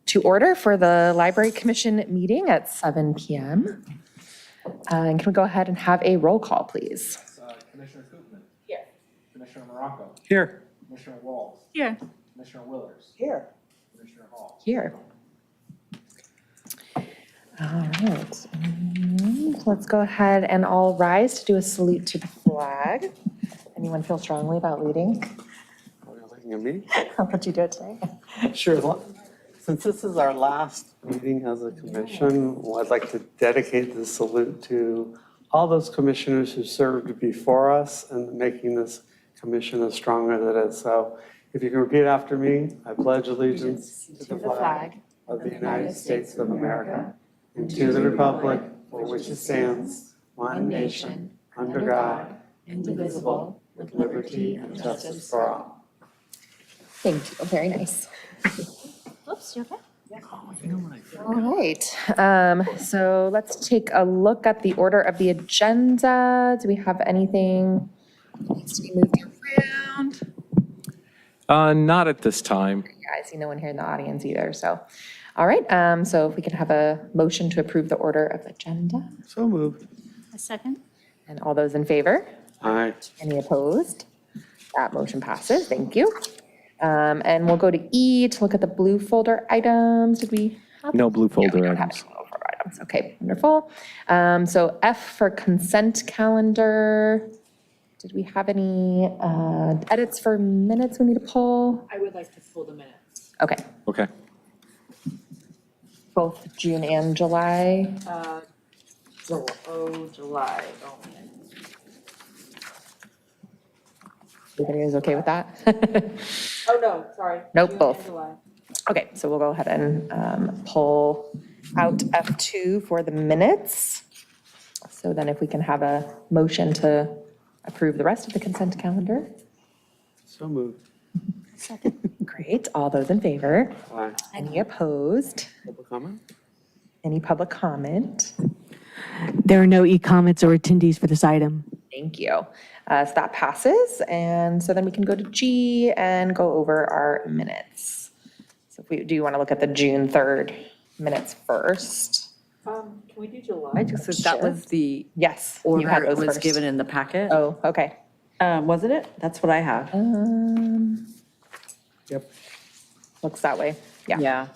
to order for the Library Commission meeting at 7 PM. And can we go ahead and have a roll call, please? Commissioner Koopman. Here. Commissioner Morocco. Here. Commissioner Walls. Here. Commissioner Willers. Here. Commissioner Hall. Here. All right. And let's go ahead and all rise to do a salute to the flag. Anyone feel strongly about leading? Are you looking at me? I'll let you do it today. Sure. Since this is our last meeting as a commission, I'd like to dedicate this salute to all those commissioners who served before us and making this commission as strong as it is. So if you can repeat after me, I pledge allegiance to the flag of the United States of America and to the republic for which it stands, one nation, under God, indivisible, with liberty and justice for all. Thank you. Very nice. Oops, you okay? All right. So let's take a look at the order of the agenda. Do we have anything that needs to be moved around? Not at this time. Yeah, I see no one here in the audience either, so. All right, so if we can have a motion to approve the order of agenda. So moved. A second? And all those in favor? Aye. Any opposed? That motion passes, thank you. And we'll go to E to look at the blue folder items. Did we? No blue folder We don't have items. any blue folder items. Okay, wonderful. So F for consent calendar. Did we have any edits for minutes we need to pull? I would like to pull the minutes. Okay, Okay. both June and July. July, oh. Everybody is okay with that? Oh, no, sorry. Nope, June and both. July. Okay, so we'll go ahead and pull out F2 for the minutes. So then if we can have a motion to approve the rest of the consent calendar. So moved. Great, all those in favor? Aye. Any opposed? Public comment? Any public comment? There are no e-comments or attendees for this item. Thank you. So that passes, and so then we can go to G and go over our minutes. So if we, do you want to look at the June 3rd minutes first? Can we do July? I just said that was the Yes. you order had it those was first. given in the packet. Oh, okay. Wasn't it? That's what I have. Yep. Looks that way, yeah.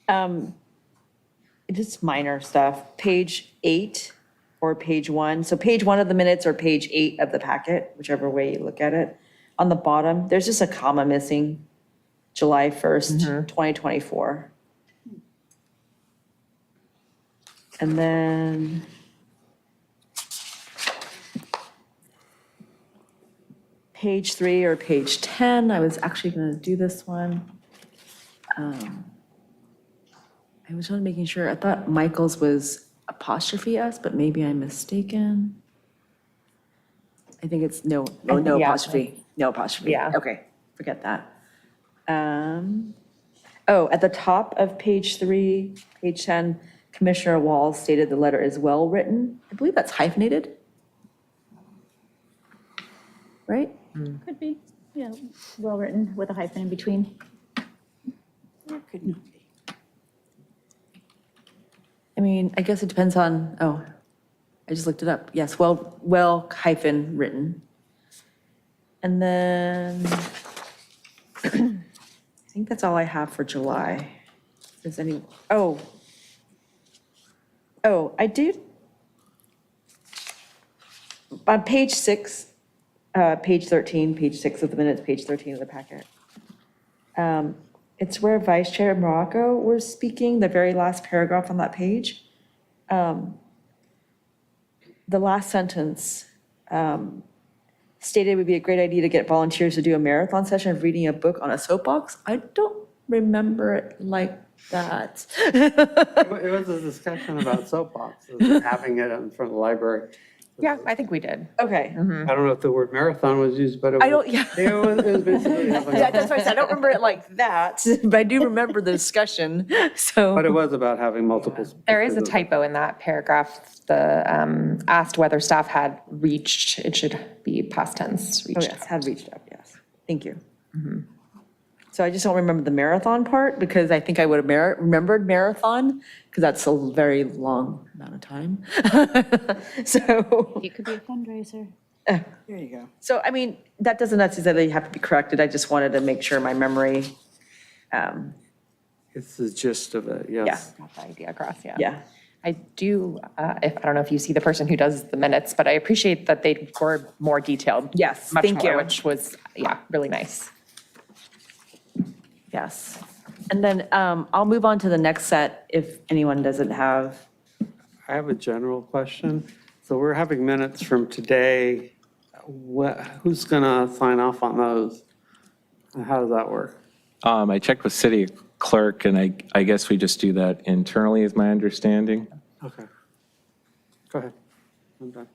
Yeah. Just minor stuff. Page 8 or page 1. So page 1 of the minutes or page 8 of the packet, whichever way you look at it. On the bottom, there's just a comma missing. July 1st, 2024. And then page 3 or page 10, I was actually going to do this one. I was just making sure, I thought Michael's was apostrophe S, but maybe I'm mistaken. I think it's no Yeah. apostrophe, no apostrophe. Yeah. Okay, forget that. Oh, at the top of page 3, page 10, Commissioner Walls stated the letter is well written. I believe that's hyphenated. Right? Could be, yeah, well-written with a hyphen in between. Could not be. I mean, I guess it depends on, oh, I just looked it up. Yes, well hyphen written. And then, I think that's all I have for July. If there's any, oh, I did. On page 6, page 13, page 6 of the minutes, page 13 of the packet. It's where Vice Chair Morocco was speaking, the very last paragraph on that page. The last sentence stated it would be a great idea to get volunteers to do a marathon session of reading a book on a soapbox. I don't remember it like that. It was a discussion about soapboxes and having it in front of the library. Yeah, I think we did. Okay. I don't know if the word marathon was used, but it was. I don't, yeah. It was basically having. Yeah, that's why I said, I don't remember it like that, but I do remember the discussion, so. But it was about having multiple. There is a typo in that paragraph. The asked whether staff had reached, it should be past tense, Oh, reached. yes, had reached out, yes. Thank you. So I just don't remember the marathon part because I think I would have remembered marathon because that's a very long amount of time. So, It could be a fundraiser. there you go. So, I mean, that doesn't necessarily have to be corrected. I just wanted to make sure my memory, It's the gist of it, yes. Got the idea across, yeah. yeah. I do, I don't know if you see the person who does the minutes, but I appreciate that they were more detailed. Yes, much thank more, you. Which was, yeah, really nice. Yes. And then I'll move on to the next set if anyone doesn't have. I have a general question. So we're having minutes from today. Who's going to sign off on those? And how does that work? I checked with city clerk, and I guess we just do that internally, is my understanding. Okay. Go ahead. I'm done.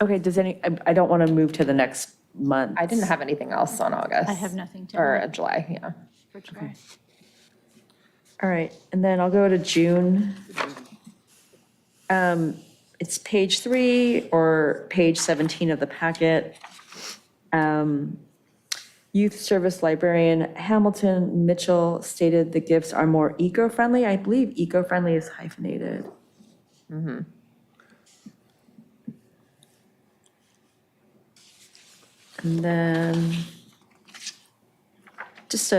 Okay, I don't want to move to the next month. I didn't have anything else on August. I have nothing to Or add July, yeah. for July. All right, and then I'll go to June. It's page 3 or page 17 of the packet. Youth Service Librarian Hamilton Mitchell stated the gifts are more eco-friendly. I believe eco-friendly is hyphenated. And then just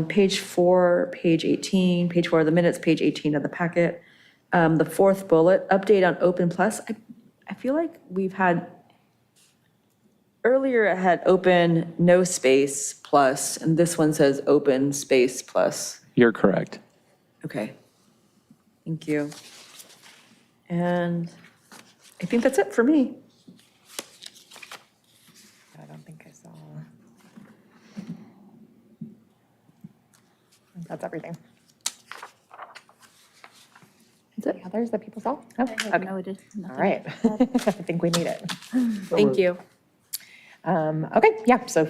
page 4, page 18, page 4 of the minutes, page 18 of the packet. The fourth bullet, update on Open Plus. I feel like we've had, earlier it had open, no space, plus, and this one says open space plus. You're correct. Okay. Thank you. And I think that's it for me. I don't think I saw. I think that's everything. That's it. Any others that people saw? No? I have Okay. no idea. All right. I think we made it. Thank you. Okay, yeah, so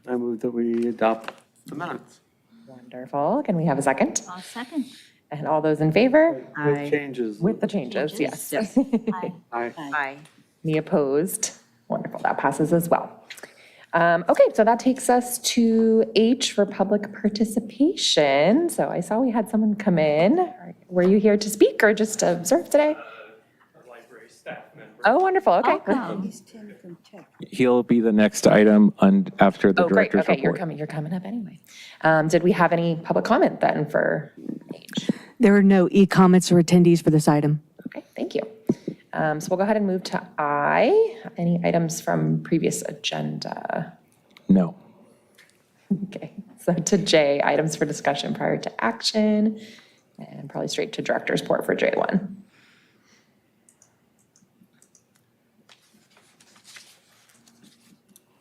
I move that we adopt the minutes. wonderful. Can we have a second? I'll second. And all those in favor? Aye. With changes. With the changes, yes. Yes. Aye. Aye. Aye. Any opposed? Wonderful, that passes as well. Okay, so that takes us to H for public participation. So I saw we had someone come in. Were you here to speak or just to observe today? Library staff member. Oh, wonderful, okay. Welcome. He'll be the next item after the Oh, great, director's okay, report. you're coming up anyway. Did we have any public comment then for H? There are no e-comments or attendees for this item. Okay, thank you. So we'll go ahead and move to I. Any items from previous agenda? No. Okay, so to J, items for discussion prior to action, and probably straight to director's report for J1.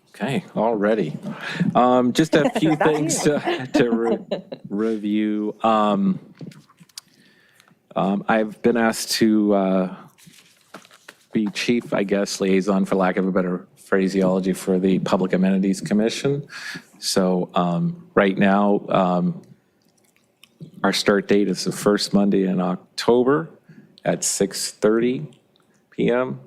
Okay, already. Just a few things to review. I've been asked to be chief, I guess, liaison, for lack of a better phraseology, for the Public Amenities Commission. So right now, our start date is the first Monday in October at 6:30 PM.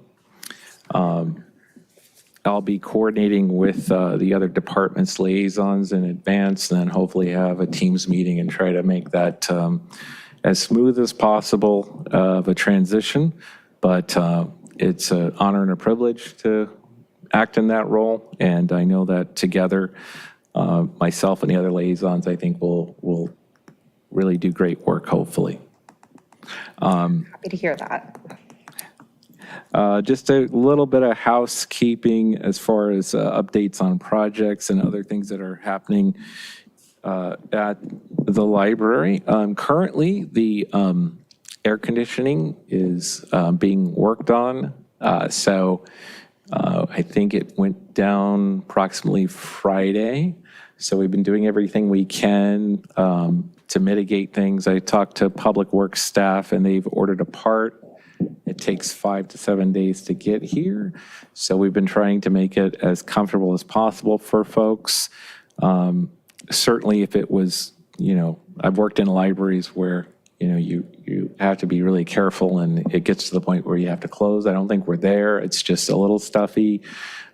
I'll be coordinating with the other departments' liaisons in advance, and then hopefully have a Teams meeting and try to make that as smooth as possible of a transition. But it's an honor and a privilege to act in that role, and I know that together, myself and the other liaisons, I think will really do great work, hopefully. Happy to hear that. Just a little bit of housekeeping as far as updates on projects and other things that are happening at the library. Currently, the air conditioning is being worked on. So I think it went down approximately Friday. So we've been doing everything we can to mitigate things. I talked to Public Works staff, and they've ordered a part. It takes 5 to 7 days to get here. So we've been trying to make it as comfortable as possible for folks. Certainly if it was, I've worked in libraries where, you have to be really careful and it gets to the point where you have to close. I don't think we're there. It's just a little stuffy.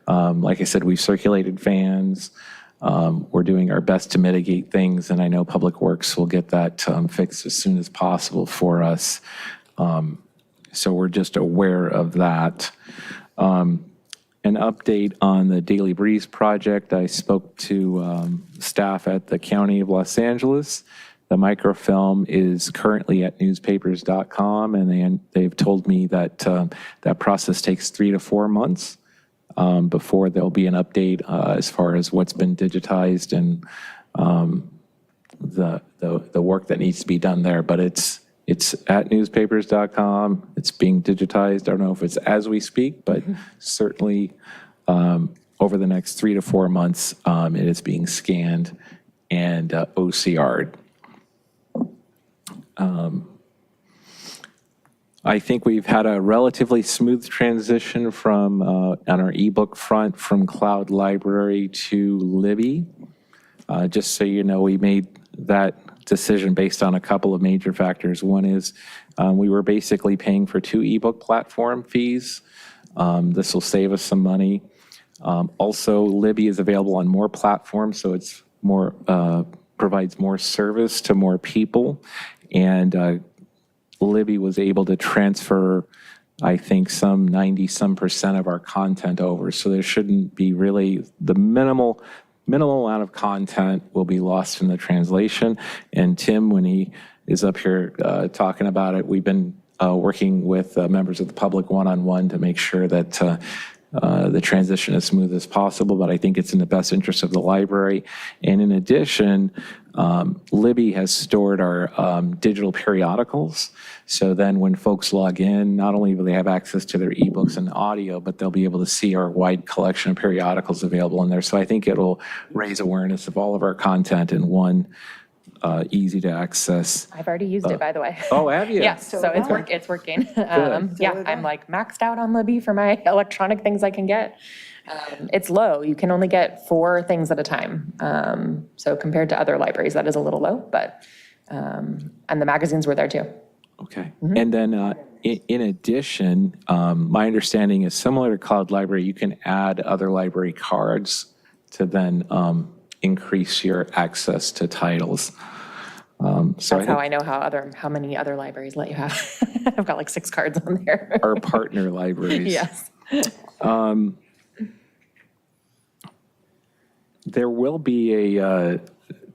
Like I said, we've circulated fans. We're doing our best to mitigate things, and I know Public Works will get that fixed as soon as possible for us. So we're just aware of that. An update on the Daily Breeze project. I spoke to staff at the County of Los Angeles. The microfilm is currently at newspapers.com, and they've told me that that process takes 3 to 4 months before there'll be an update as far as what's been digitized and the work that needs to be done there. But it's at newspapers.com. It's being digitized. I don't know if it's as we speak, but certainly over the next 3 to 4 months, it is being scanned and OCR'd. I think we've had a relatively smooth transition from, on our ebook front, from Cloud Library to Libby. Just so you know, we made that decision based on a couple of major factors. One is we were basically paying for 2 ebook platform fees. This will save us some money. Also, Libby is available on more platforms, so it's more provides more service to more people. And Libby was able to transfer, I think, some 90% of our content over. So there shouldn't be really the minimal amount of content will be lost in the translation. And Tim, when he is up here talking about it, we've been working with members of the public one-on-one to make sure that the transition as smooth as possible, but I think it's in the best interest of the library. And in addition, Libby has stored our digital periodicals. So then when folks log in, not only will they have access to their ebooks and audio, but they'll be able to see our wide collection of periodicals available in there. So I think it'll raise awareness of all of our content in one easy to access. I've already used it, by the way. Oh, have you? Yes, so it's working. Yeah, I'm like maxed out on Libby for my electronic things I can get. It's low. You can only get 4 things at a time. So compared to other libraries, that is a little low, but, and the magazines were there too. Okay. And then in addition, my understanding is similar to Cloud Library, you can add other library cards to then increase your access to titles. So That's how I know how many other libraries let you have. I've got like 6 cards on there. our partner libraries. Yes. There will be a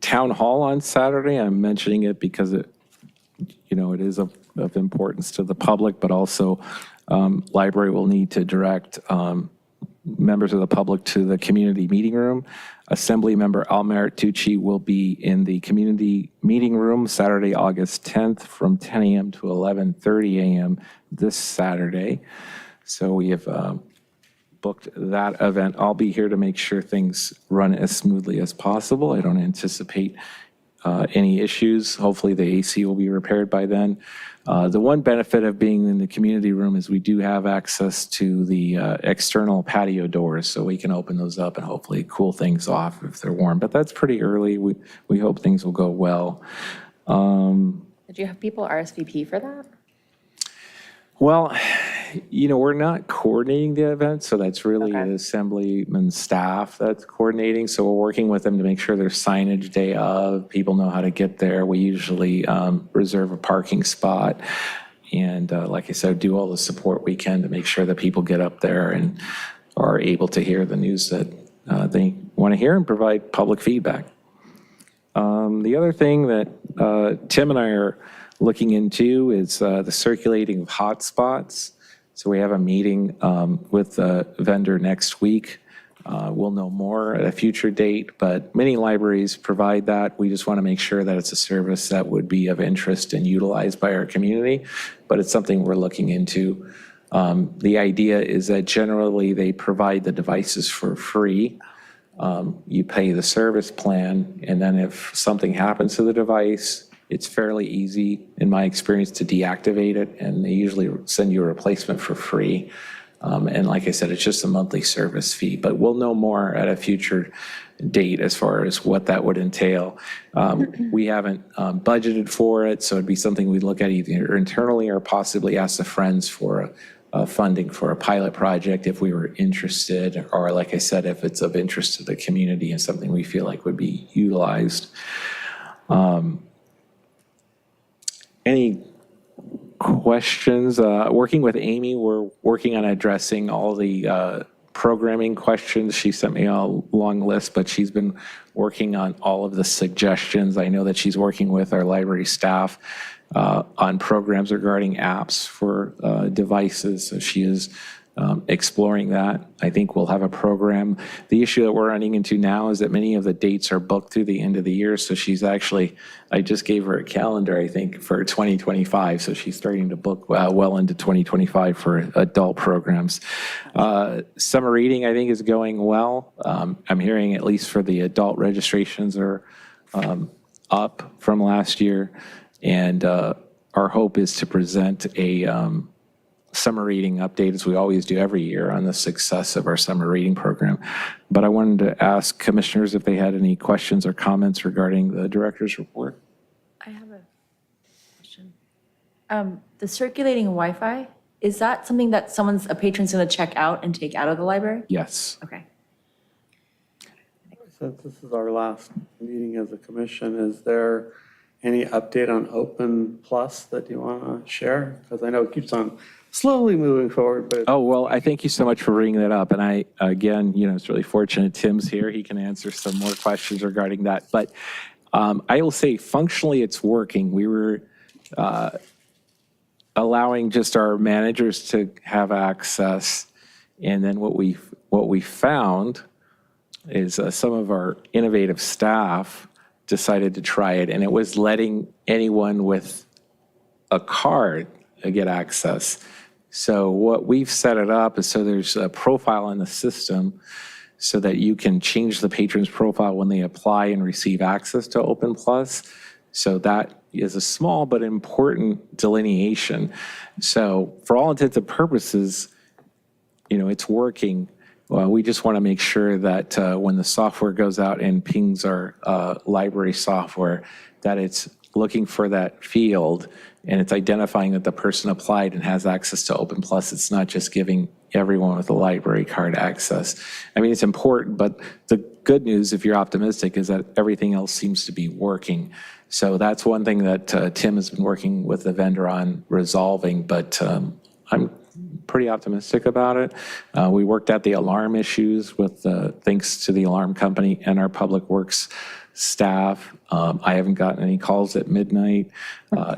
town hall on Saturday. I'm mentioning it because it is of importance to the public, but also library will need to direct members of the public to the community meeting room. Assembly member Almer Tucci will be in the community meeting room Saturday, August 10th from 10 a.m. to 11:30 a.m. this Saturday. So we have booked that event. I'll be here to make sure things run as smoothly as possible. I don't anticipate any issues. Hopefully the AC will be repaired by then. The one benefit of being in the community room is we do have access to the external patio doors, so we can open those up and hopefully cool things off if they're warm. But that's pretty early. We hope things will go well. Did you have people RSVP for that? Well, we're not coordinating the event, so that's really Okay. the assemblyman staff that's coordinating. So we're working with them to make sure there's signage day of, people know how to get there. We usually reserve a parking spot and, like I said, do all the support we can to make sure that people get up there and are able to hear the news that they want to hear and provide public feedback. The other thing that Tim and I are looking into is the circulating of hotspots. So we have a meeting with the vendor next week. We'll know more at a future date, but many libraries provide that. We just want to make sure that it's a service that would be of interest and utilized by our community, but it's something we're looking into. The idea is that generally they provide the devices for free. You pay the service plan, and then if something happens to the device, it's fairly easy, in my experience, to deactivate it, and they usually send you a replacement for free. And like I said, it's just a monthly service fee, but we'll know more at a future date as far as what that would entail. We haven't budgeted for it, so it'd be something we'd look at either internally or possibly ask the Friends for funding for a pilot project if we were interested, or like I said, if it's of interest to the community and something we feel like would be utilized. Any questions? Working with Amy, we're working on addressing all the programming questions. She sent me a long list, but she's been working on all of the suggestions. I know that she's working with our library staff on programs regarding apps for devices. So she is exploring that. I think we'll have a program. The issue that we're running into now is that many of the dates are booked through the end of the year. So she's actually, I just gave her a calendar, I think, for 2025. So she's starting to book well into 2025 for adult programs. Summer reading, I think, is going well. I'm hearing at least for the adult registrations are up from last year. And our hope is to present a summer reading update, as we always do every year, on the success of our summer reading program. But I wanted to ask commissioners if they had any questions or comments regarding the director's report. I have a question. The circulating Wi-Fi, is that something that a patron's going to check out and take out of the library? Yes. Okay. Since this is our last meeting as a commission, is there any update on Open Plus that you want to share? Because I know it keeps on slowly moving forward, but. Oh, well, I thank you so much for bringing that up. And I, again, it's really fortunate Tim's here. He can answer some more questions regarding that. But I will say functionally it's working. We were allowing just our managers to have access. And then what we found is some of our innovative staff decided to try it, and it was letting anyone with a card get access. So what we've set it up is so there's a profile in the system so that you can change the patron's profile when they apply and receive access to Open Plus. So that is a small but important delineation. So for all intents and purposes, it's working. Well, we just want to make sure that when the software goes out and pings our library software, that it's looking for that field and it's identifying that the person applied and has access to Open Plus. It's not just giving everyone with a library card access. I mean, it's important, but the good news, if you're optimistic, is that everything else seems to be working. So that's one thing that Tim has been working with the vendor on resolving, but I'm pretty optimistic about it. We worked out the alarm issues with, thanks to the alarm company and our public works staff. I haven't gotten any calls at midnight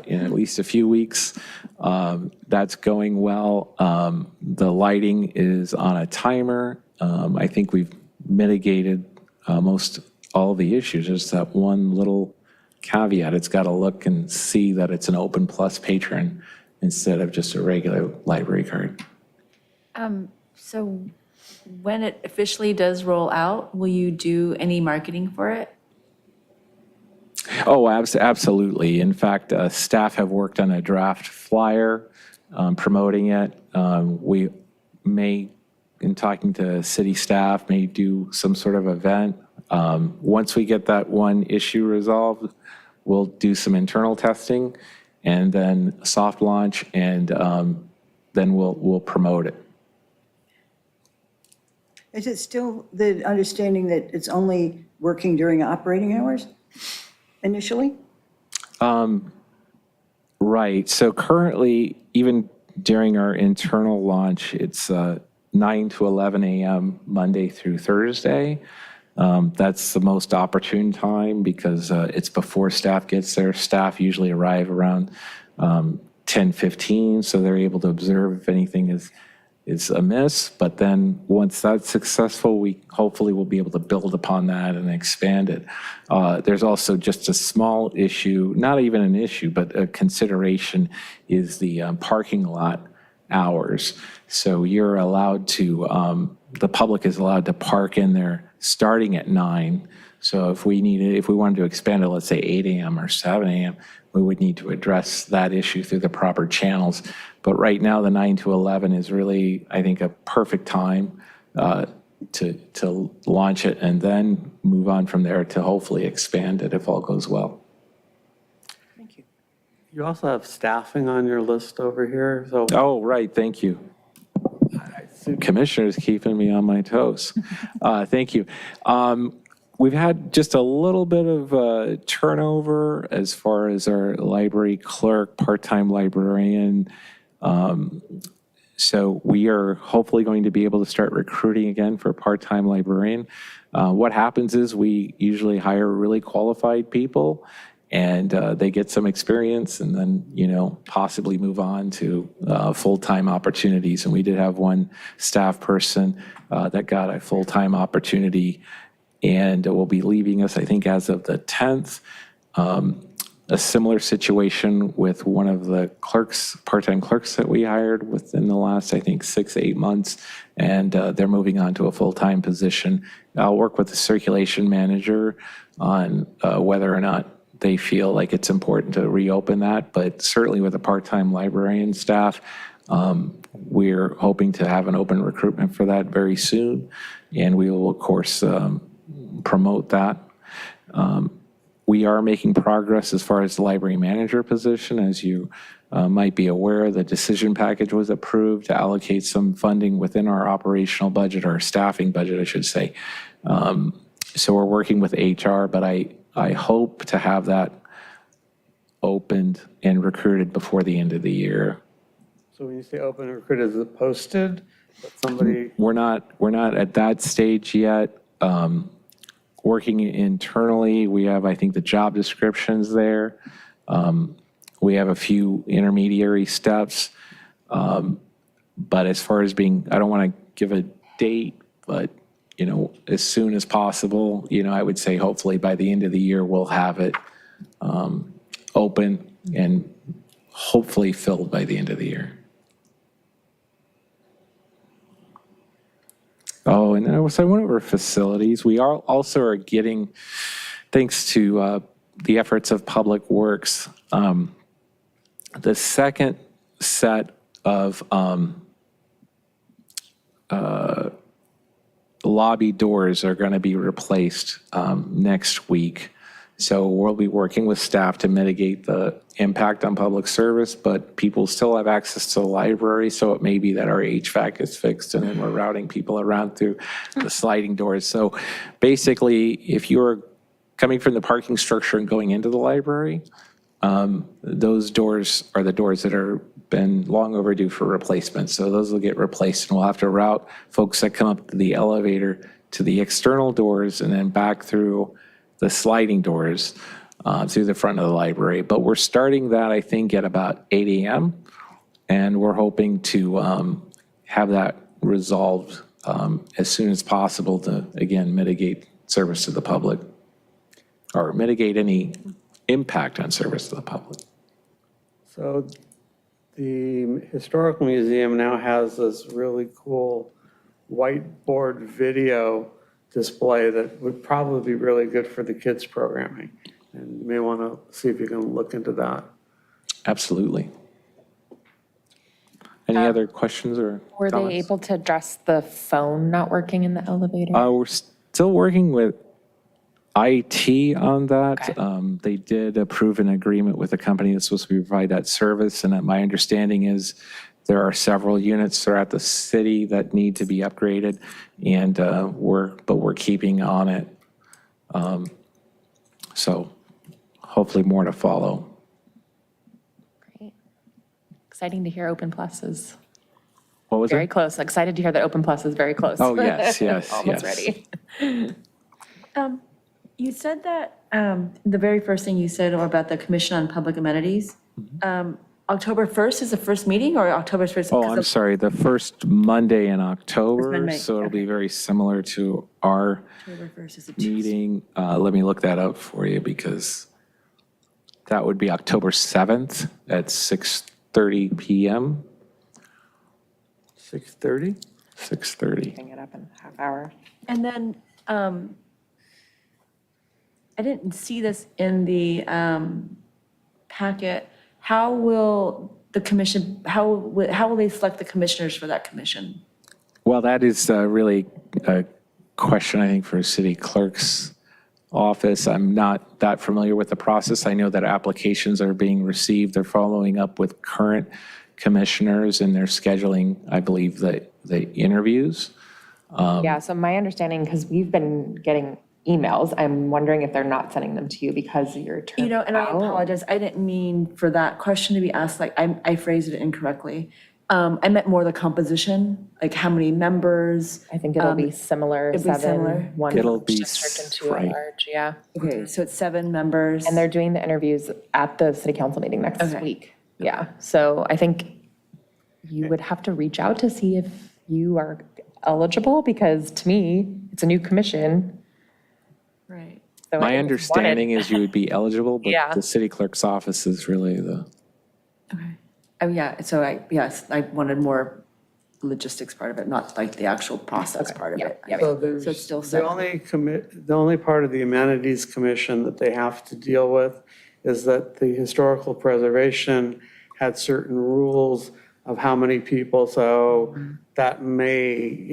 in at least a few weeks. That's going well. The lighting is on a timer. I think we've mitigated most all the issues. There's that one little caveat. It's got to look and see that it's an Open Plus patron instead of just a regular library card. So when it officially does roll out, will you do any marketing for it? Oh, absolutely. In fact, staff have worked on a draft flyer promoting it. We may, in talking to city staff, may do some sort of event. Once we get that one issue resolved, we'll do some internal testing and then soft launch, and then we'll promote it. Is it still the understanding that it's only working during operating hours initially? Right. So currently, even during our internal launch, it's 9 to 11 a.m. Monday through Thursday. That's the most opportune time because it's before staff gets there. Staff usually arrive around 10:15, so they're able to observe if anything is amiss. But then once that's successful, we hopefully will be able to build upon that and expand it. There's also just a small issue, not even an issue, but a consideration is the parking lot hours. So you're allowed to, the public is allowed to park in there starting at 9. So if we wanted to expand it, let's say 8 a.m. or 7 a.m., we would need to address that issue through the proper channels. But right now, the 9 to 11 is really, I think, a perfect time to launch it and then move on from there to hopefully expand it if all goes well. You also have staffing on your list over here, so. Oh, right, thank you. Commissioner's keeping me on my toes. Thank you. We've had just a little bit of turnover as far as our library clerk, part-time librarian. So we are hopefully going to be able to start recruiting again for a part-time librarian. What happens is we usually hire really qualified people and they get some experience and then, possibly move on to full-time opportunities. And we did have one staff person that got a full-time opportunity and will be leaving us, I think, as of the 10th. A similar situation with one of the clerks, part-time clerks that we hired within the last, I think, 6 to 8 months, and they're moving on to a full-time position. I'll work with the circulation manager on whether or not they feel like it's important to reopen that, but certainly with the part-time librarian staff, we're hoping to have an open recruitment for that very soon, and we will, of course, promote that. We are making progress as far as the library manager position. As you might be aware, the decision package was approved to allocate some funding within our operational budget, or staffing budget, I should say. So we're working with HR, but I hope to have that opened and recruited before the end of the year. So when you say open and recruit, is it posted? That somebody, We're not at that stage yet. Working internally, we have, I think, the job descriptions there. We have a few intermediary steps. But as far as being, I don't want to give a date, but, as soon as possible, I would say hopefully by the end of the year, we'll have it open and hopefully filled by the end of the year. Oh, and so one of our facilities, we are also are getting, thanks to the efforts of Public Works, the second set of lobby doors are going to be replaced next week. So we'll be working with staff to mitigate the impact on public service, but people still have access to the library. So it may be that our HVAC is fixed and then we're routing people around through the sliding doors. So basically, if you're coming from the parking structure and going into the library, those doors are the doors that are been long overdue for replacement. So those will get replaced and we'll have to route folks that come up to the elevator to the external doors and then back through the sliding doors through the front of the library. But we're starting that, I think, at about 8 a.m. And we're hoping to have that resolved as soon as possible to, again, mitigate service to the public or mitigate any impact on service to the public. so the Historical Museum now has this really cool whiteboard video display that would probably be really good for the kids programming. And you may want to see if you can look into that. Absolutely. Any other questions or Were they comments? able to address the phone not working in the elevator? We're still working with IT on that. Okay. They did approve an agreement with a company that's supposed to provide that service. And my understanding is there are several units throughout the city that need to be upgraded. And we're keeping on it. So hopefully more to follow. Great. Exciting to hear Open Plus is What was very it? close. Excited to hear that Open Plus is very close. Oh, yes, yes, Almost yes. ready. You said that, the very first thing you said about the Commission on Public Amenities, October 1st is the first meeting, or October 1st? Oh, I'm sorry, the first Monday in October, Monday, so it'll be okay. very similar to our October 1st is a Tuesday. meeting. Let me look that up for you because that would be October 7th at 6:30 PM. 6:30? 6:30. Bring it up in a half hour. And then, I didn't see this in the packet. How will the commission, how will they select the commissioners for that commission? Well, that is really a question, I think, for city clerk's office. I'm not that familiar with the process. I know that applications are being received. They're following up with current commissioners, and they're scheduling, I believe, the interviews. Yeah, so my understanding, because we've been getting emails, I'm wondering if they're not sending them to you because your term. You know, and I apologize, I didn't mean for that question to be asked, like, I phrased it incorrectly. I meant more the composition, like how many members. I think it'll be similar, it'll be similar. 7, one It'll from be each district and 2 at right. large, yeah. Okay, so it's 7 members. And they're doing the interviews at the city council meeting next Okay. week. Yeah, so I think you would have to reach out to see if you are eligible, because to me, it's a new commission. Right. So I My think if you understanding wanted- is you would be eligible, but Yeah. the city clerk's office is really the, Okay. Oh, yeah, so I wanted more logistics part of it, not like the actual process part of it. yeah. So So it's still the seven. the only part of the amenities commission that they have to deal with is that the historical preservation had certain rules of how many people, so that may,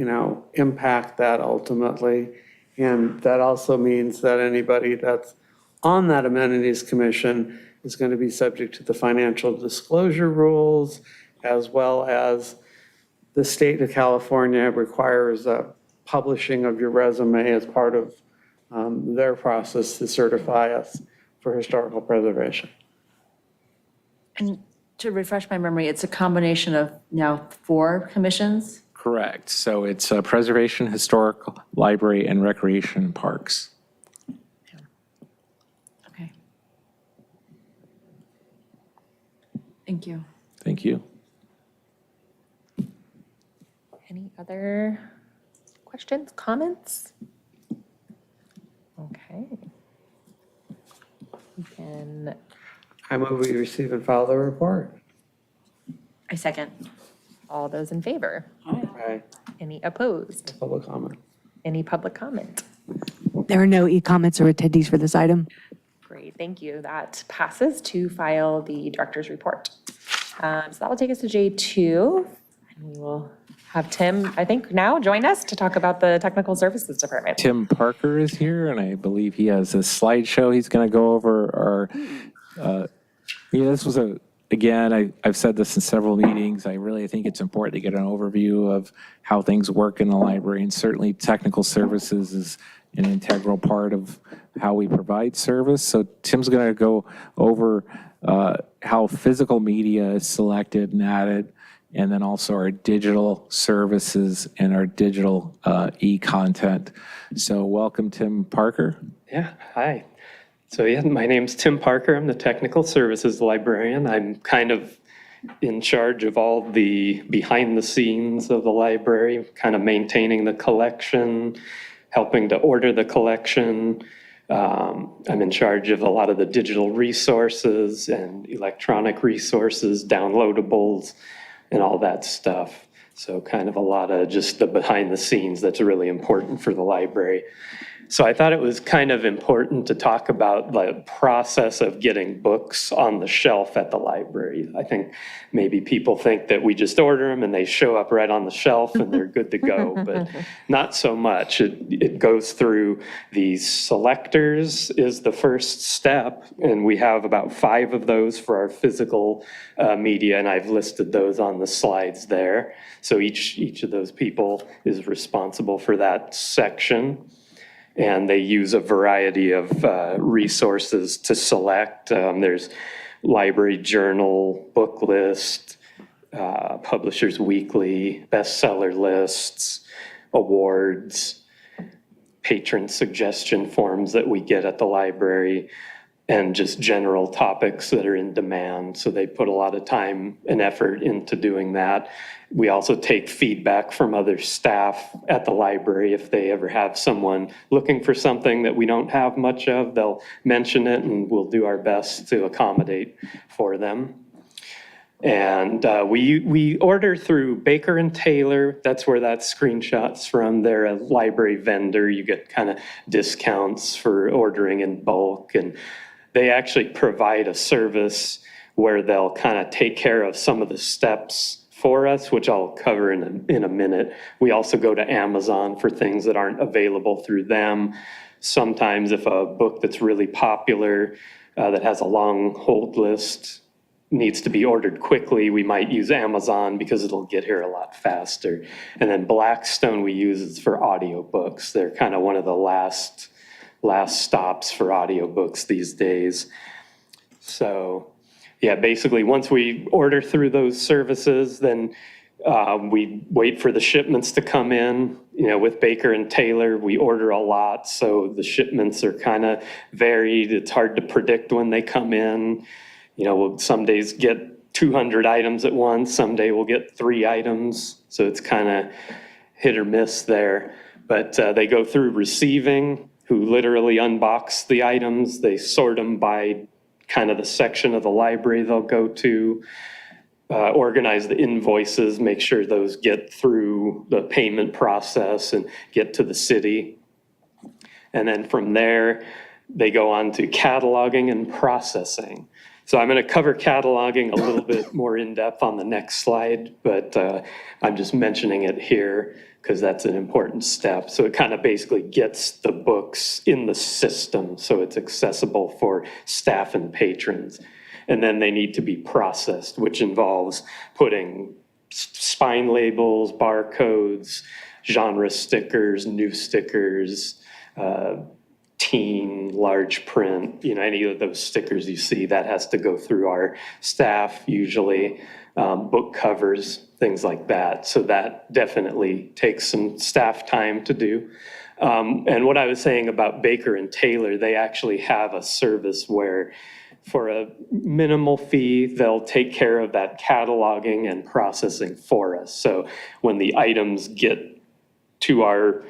impact that ultimately. And that also means that anybody that's on that amenities commission is going to be subject to the financial disclosure rules, as well as the state of California requires a publishing of your resume as part of their process to certify us for historical preservation. And to refresh my memory, it's a combination of now 4 commissions? correct. So it's preservation, historical, library, and recreation and parks. Okay. Thank you. Thank you. Any other questions, comments? Okay. We can, I move we receive and file the report. I second. all those in favor? Right, Any opposed? public comment. Any public comment? There are no e-comments or attendees for this item. Great, thank you. That passes to file the director's report. So that will take us to J2, and we will have Tim, I think, now join us to talk about the Technical Services Department. Tim Parker is here, and I believe he has a slideshow he's going to go over. This was again, I've said this in several meetings. I really think it's important to get an overview of how things work in the library, and certainly technical services is an integral part of how we provide service. So Tim's going to go over how physical media is selected and added, and then also our digital services and our digital e-content. So welcome, Tim Parker. Yeah, hi. So yeah, my name's Tim Parker. I'm the Technical Services Librarian. I'm kind of in charge of all the behind the scenes of the library, kind of maintaining the collection, helping to order the collection. I'm in charge of a lot of the digital resources and electronic resources, downloadables, and all that stuff. So kind of a lot of just the behind the scenes that's really important for the library. So I thought it was kind of important to talk about the process of getting books on the shelf at the library. I think maybe people think that we just order them and they show up right on the shelf and they're good to go, but not so much. It goes through these selectors is the first step, and we have about 5 of those for our physical media, and I've listed those on the slides there. So each of those people is responsible for that section. And they use a variety of resources to select. There's library journal, book list, publishers weekly, bestseller lists, awards, patron suggestion forms that we get at the library, and just general topics that are in demand. So they put a lot of time and effort into doing that. We also take feedback from other staff at the library. If they ever have someone looking for something that we don't have much of, they'll mention it and we'll do our best to accommodate for them. And we order through Baker and Taylor. That's where that screenshot's from. They're a library vendor. You get kind of discounts for ordering in bulk, and they actually provide a service where they'll kind of take care of some of the steps for us, which I'll cover in a minute. We also go to Amazon for things that aren't available through them. Sometimes if a book that's really popular, that has a long hold list, needs to be ordered quickly, we might use Amazon because it'll get here a lot faster. And then Blackstone we use is for audiobooks. They're kind of one of the last stops for audiobooks these days. So yeah, basically once we order through those services, then we wait for the shipments to come in. You know, with Baker and Taylor, we order a lot, so the shipments are kind of varied. It's hard to predict when they come in. You know, we'll some days get 200 items at once, someday we'll get 3 items, so it's kind of hit or miss there. But they go through receiving, who literally unbox the items. They sort them by kind of the section of the library they'll go to. Organize the invoices, make sure those get through the payment process and get to the city. And then from there, they go on to cataloging and processing. So I'm going to cover cataloging a little bit more in depth on the next slide, but I'm just mentioning it here because that's an important step. So it kind of basically gets the books in the system so it's accessible for staff and patrons. And then they need to be processed, which involves putting spine labels, barcodes, genre stickers, new stickers, teen, large print, you know, any of those stickers you see, that has to go through our staff usually, book covers, things like that. So that definitely takes some staff time to do. And what I was saying about Baker and Taylor, they actually have a service where for a minimal fee, they'll take care of that cataloging and processing for us. So when the items get to our,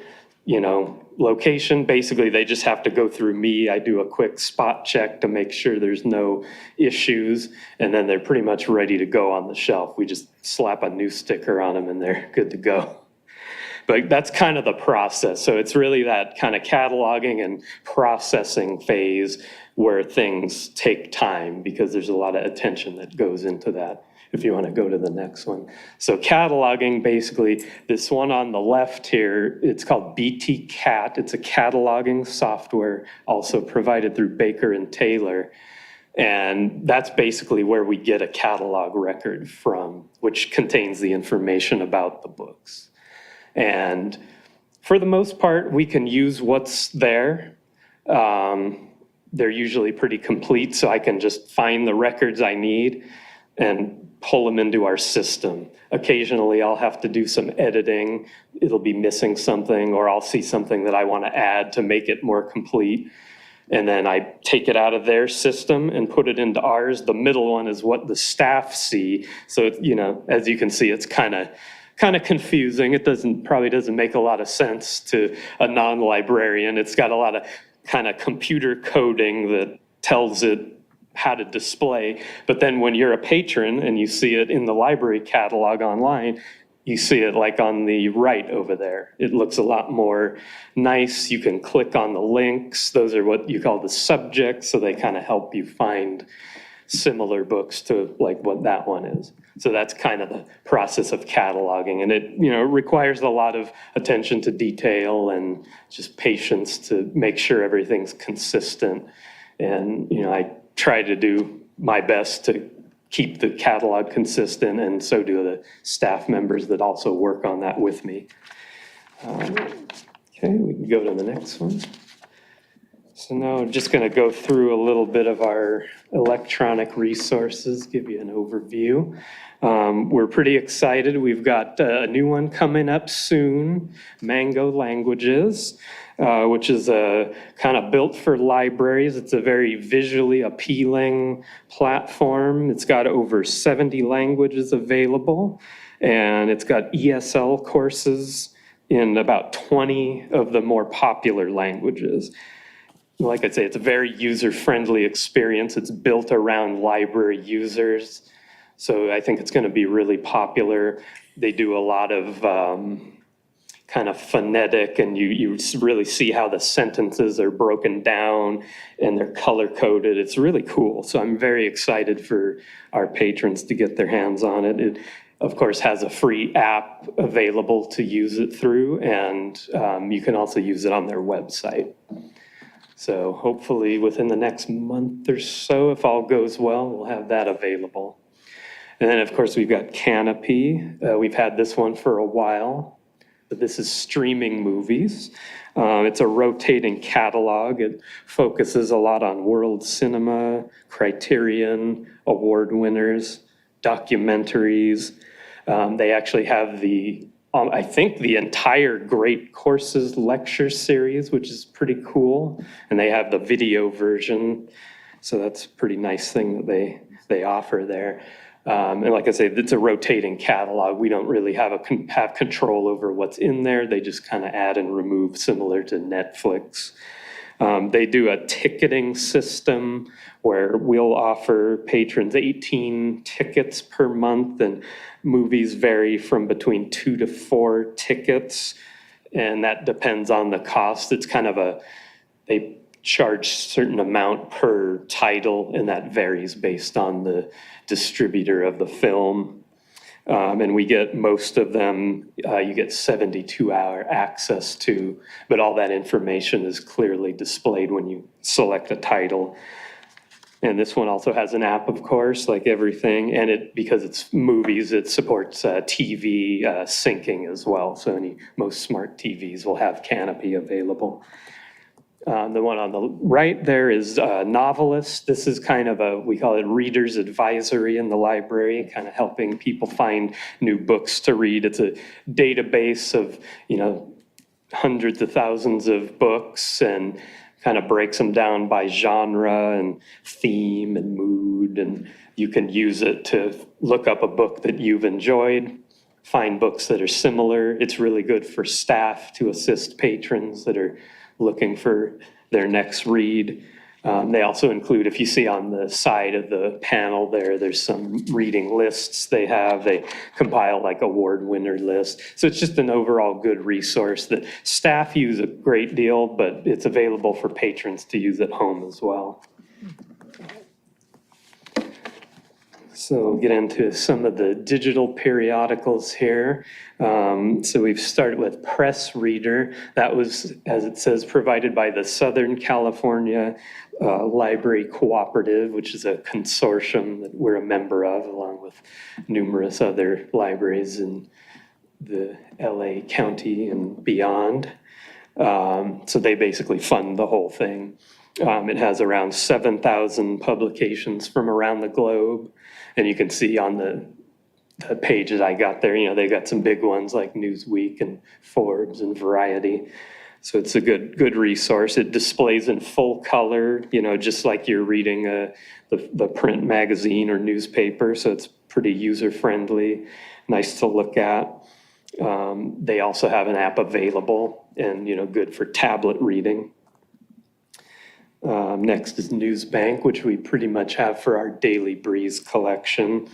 you know, location, basically they just have to go through me. I do a quick spot check to make sure there's no issues, and then they're pretty much ready to go on the shelf. We just slap a new sticker on them and they're good to go. But that's kind of the process. So it's really that kind of cataloging and processing phase where things take time because there's a lot of attention that goes into that. If you want to go to the next one. So cataloging, basically, this one on the left here, it's called BT Cat. It's a cataloging software also provided through Baker and Taylor. And that's basically where we get a catalog record from, which contains the information about the books. And for the most part, we can use what's there. They're usually pretty complete, so I can just find the records I need and pull them into our system. Occasionally, I'll have to do some editing. It'll be missing something, or I'll see something that I want to add to make it more complete. And then I take it out of their system and put it into ours. The middle one is what the staff see. So, you know, as you can see, it's kind of confusing. It probably doesn't make a lot of sense to a non-librarian. It's got a lot of kind of computer coding that tells it how to display. But then when you're a patron and you see it in the library catalog online, you see it like on the right over there. It looks a lot more nice. You can click on the links. Those are what you call the subjects. So they kind of help you find similar books to like what that one is. So that's kind of the process of cataloging. And it, you know, requires a lot of attention to detail and just patience to make sure everything's consistent. And, you know, I try to do my best to keep the catalog consistent, and so do the staff members that also work on that with me. Okay, we can go to the next one. So now I'm just going to go through a little bit of our electronic resources, give you an overview. We're pretty excited. We've got a new one coming up soon, Mango Languages, which is a kind of built for libraries. It's a very visually appealing platform. It's got over 70 languages available, and it's got ESL courses in about 20 of the more popular languages. Like I say, it's a very user-friendly experience. It's built around library users. So I think it's going to be really popular. They do a lot of kind of phonetic, and you really see how the sentences are broken down and they're color-coded. It's really cool. So I'm very excited for our patrons to get their hands on it. It, of course, has a free app available to use it through, and you can also use it on their website. So hopefully within the next month or so, if all goes well, we'll have that available. And then, of course, we've got Canopy. We've had this one for a while, but this is streaming movies. It's a rotating catalog. It focuses a lot on world cinema, Criterion, award winners, documentaries. They actually have I think the entire Great Courses lecture series, which is pretty cool. And they have the video version. So that's a pretty nice thing that they offer there. And like I say, it's a rotating catalog. We don't really have control over what's in there. They just kind of add and remove, similar to Netflix. They do a ticketing system where we'll offer patrons 18 tickets per month, and movies vary from between 2 to 4 tickets, and that depends on the cost. It's kind of they charge a certain amount per title, and that varies based on the distributor of the film. And we get most of them, you get 72-hour access to, but all that information is clearly displayed when you select a title. And this one also has an app, of course, like everything. And because it's movies, it supports TV syncing as well. So most smart TVs will have Canopy available. The one on the right there is Novelist. This is kind of we call it reader's advisory in the library, kind of helping people find new books to read. It's a database of, hundreds of thousands of books, and kind of breaks them down by genre and theme and mood. And you can use it to look up a book that you've enjoyed, find books that are similar. It's really good for staff to assist patrons that are looking for their next read. They also include, if you see on the side of the panel there's some reading lists they have. They compile like award winner list. So it's just an overall good resource that staff use a great deal, but it's available for patrons to use at home as well. So we'll get into some of the digital periodicals here. So we've started with Press Reader. That was, as it says, provided by the Southern California Library Cooperative, which is a consortium that we're a member of, along with numerous other libraries in the LA County and beyond. So they basically fund the whole thing. It has around 7,000 publications from around the globe. And you can see on the pages I got there, they got some big ones like Newsweek and Forbes and Variety. So it's a good resource. It displays in full color, just like you're reading the print magazine or newspaper. So it's pretty user-friendly, nice to look at. They also have an app available and, good for tablet reading. Next is Newsbank, which we pretty much have for our Daily Breeze collection.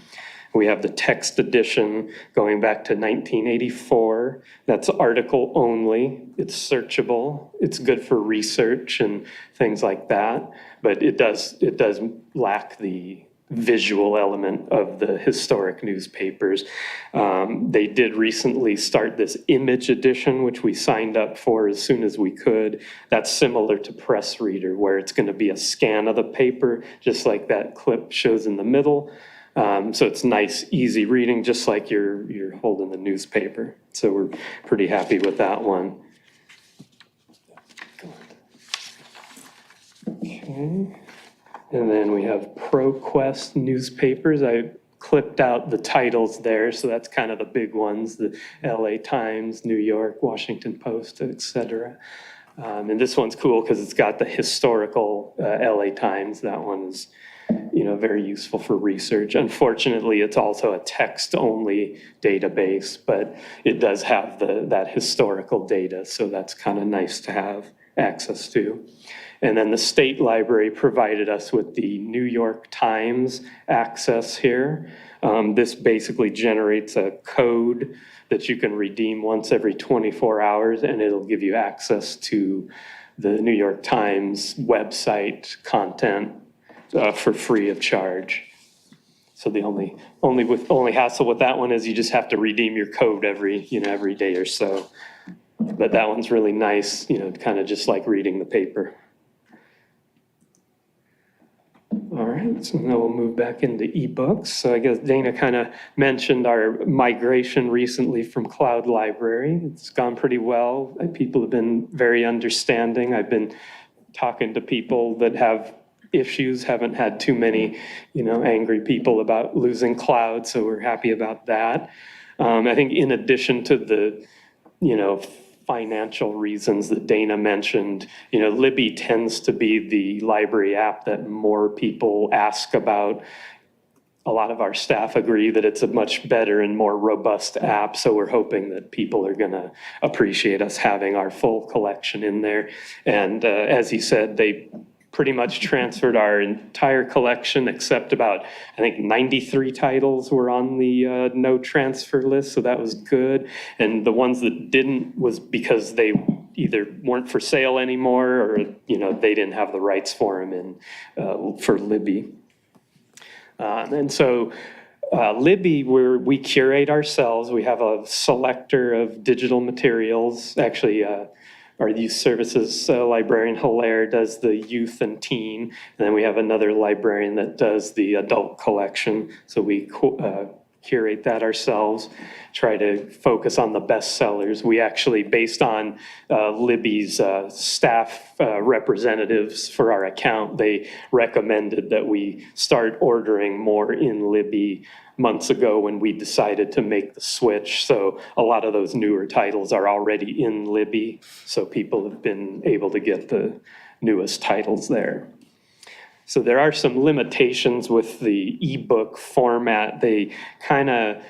We have the text edition going back to 1984. That's article only. It's searchable. It's good for research and things like that. But it does lack the visual element of the historic newspapers. They did recently start this image edition, which we signed up for as soon as we could. That's similar to Press Reader, where it's going to be a scan of the paper, just like that clip shows in the middle. So it's nice, easy reading, just like you're holding the newspaper. So we're pretty happy with that one. Okay. And then we have ProQuest newspapers. I clipped out the titles there, so that's kind of the big ones, the LA Times, New York, Washington Post, et cetera. And this one's cool because it's got the historical LA Times. That one is, very useful for research. Unfortunately, it's also a text-only database, but it does have that historical data, so that's kind of nice to have access to. And then the state library provided us with the New York Times access here. This basically generates a code that you can redeem once every 24 hours, and it'll give you access to the New York Times website content for free of charge. So the only hassle with that one is you just have to redeem your code every day or so. But that one's really nice, kind of just like reading the paper. right, so now we'll move back into ebooks. So I guess Dana kind of mentioned our migration recently from Cloud Library. It's gone pretty well. People have been very understanding. I've been talking to people that have issues, haven't had too many, angry people about losing Cloud, so we're happy about that. I think in addition to the, financial reasons that Dana mentioned, Libby tends to be the library app that more people ask about. A lot of our staff agree that it's a much better and more robust app, so we're hoping that people are going to appreciate us having our full collection in there. And as he said, they pretty much transferred our entire collection except about, I think, 93 titles were on the no transfer list, so that was good. And the ones that didn't was because they either weren't for sale anymore or, they didn't have the rights for them for Libby. And so Libby, we curate ourselves. We have a selector of digital materials. Actually, our youth services librarian, Hilaire, does the youth and teen. And then we have another librarian that does the adult collection. So we curate that ourselves, try to focus on the best sellers. We actually, based on Libby's staff representatives for our account, they recommended that we start ordering more in Libby months ago when we decided to make the switch. So a lot of those newer titles are already in Libby, so people have been able to get the newest titles there. So there are some limitations with the ebook format. They kind of,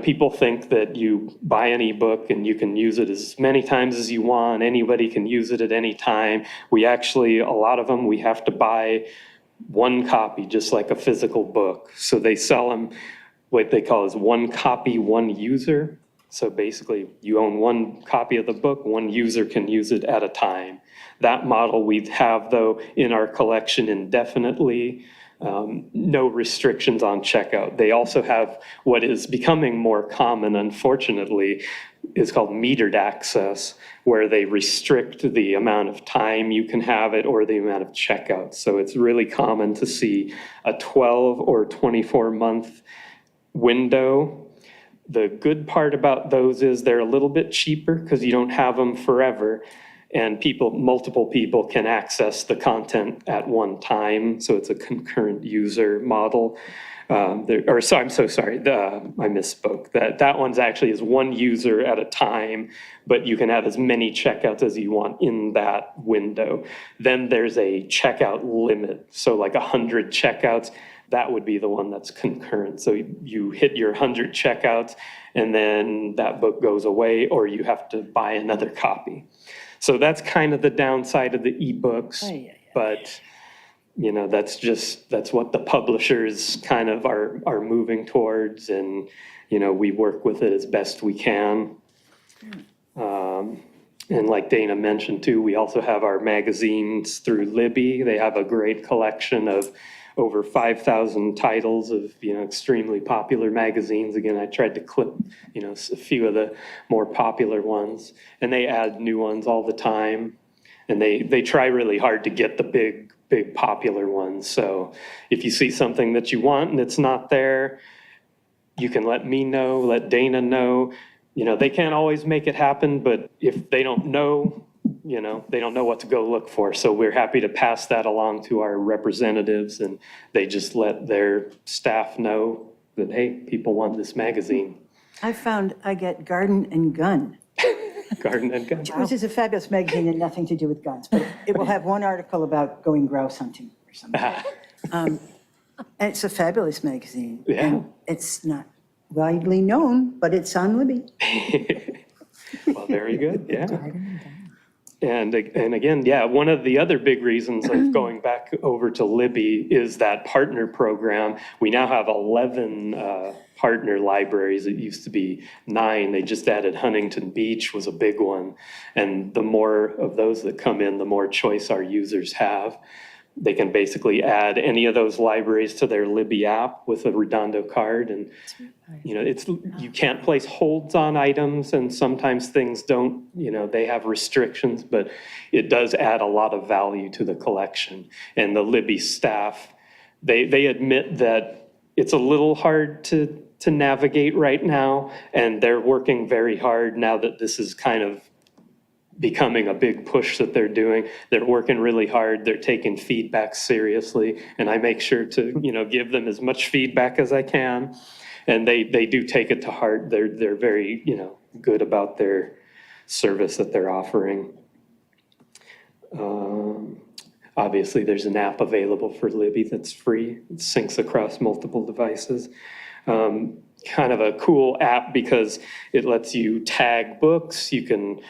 people think that you buy an ebook and you can use it as many times as you want. Anybody can use it at any time. We actually, a lot of them, we have to buy one copy, just like a physical book. So they sell them, what they call is one copy, one user. So basically, you own one copy of the book, one user can use it at a time. That model we have, though, in our collection indefinitely. No restrictions on checkout. They also have what is becoming more common, unfortunately, is called metered access, where they restrict the amount of time you can have it or the amount of checkout. So it's really common to see a 12 or 24-month window. The good part about those is they're a little bit cheaper because you don't have them forever. And multiple people can access the content at one time. So it's a concurrent user model. I'm so sorry, I misspoke. That one's actually is one user at a time, but you can have as many checkouts as you want in that window. Then there's a checkout limit. So like 100 checkouts, that would be the one that's concurrent. So you hit your 100 checkouts and then that book goes away or you have to buy another copy. So that's kind of the downside of the ebooks, but that's what the publishers kind of are moving towards, and we work with it as best we can. And like Dana mentioned too, we also have our magazines through Libby. They have a great collection of over 5,000 titles of extremely popular magazines. Again, I tried to clip a few of the more popular ones, and they add new ones all the time. And they try really hard to get the big popular ones. So if you see something that you want and it's not there, you can let me know, let Dana know. They can't always make it happen, but if they don't know, they don't know what to go look for. So we're happy to pass that along to our representatives, and they just let their staff know that, hey, people want this magazine. I found I get Garden and Gun, Garden and Gun. which is a fabulous magazine and nothing to do with guns, but it will have one article about going grouse hunting or something. And it's a fabulous magazine. Yeah. And it's not widely known, but it's on Libby. Well, very good, yeah. And again, one of the other big reasons of going back over to Libby is that partner program. We now have 11 partner libraries. It used to be 9. They just added Huntington Beach was a big one. And the more of those that come in, the more choice our users have. They can basically add any of those libraries to their Libby app with a Redondo card. And, you can't place holds on items, and sometimes things don't, they have restrictions, but it does add a lot of value to the collection. And the Libby staff, they admit that it's a little hard to navigate right now, and they're working very hard now that this is kind of becoming a big push that they're doing. They're working really hard. They're taking feedback seriously, and I make sure to, give them as much feedback as I can. And they do take it to heart. They're very, good about their service that they're offering. Obviously, there's an app available for Libby that's free. It syncs across multiple devices. Kind of a cool app because it lets you tag books. You can,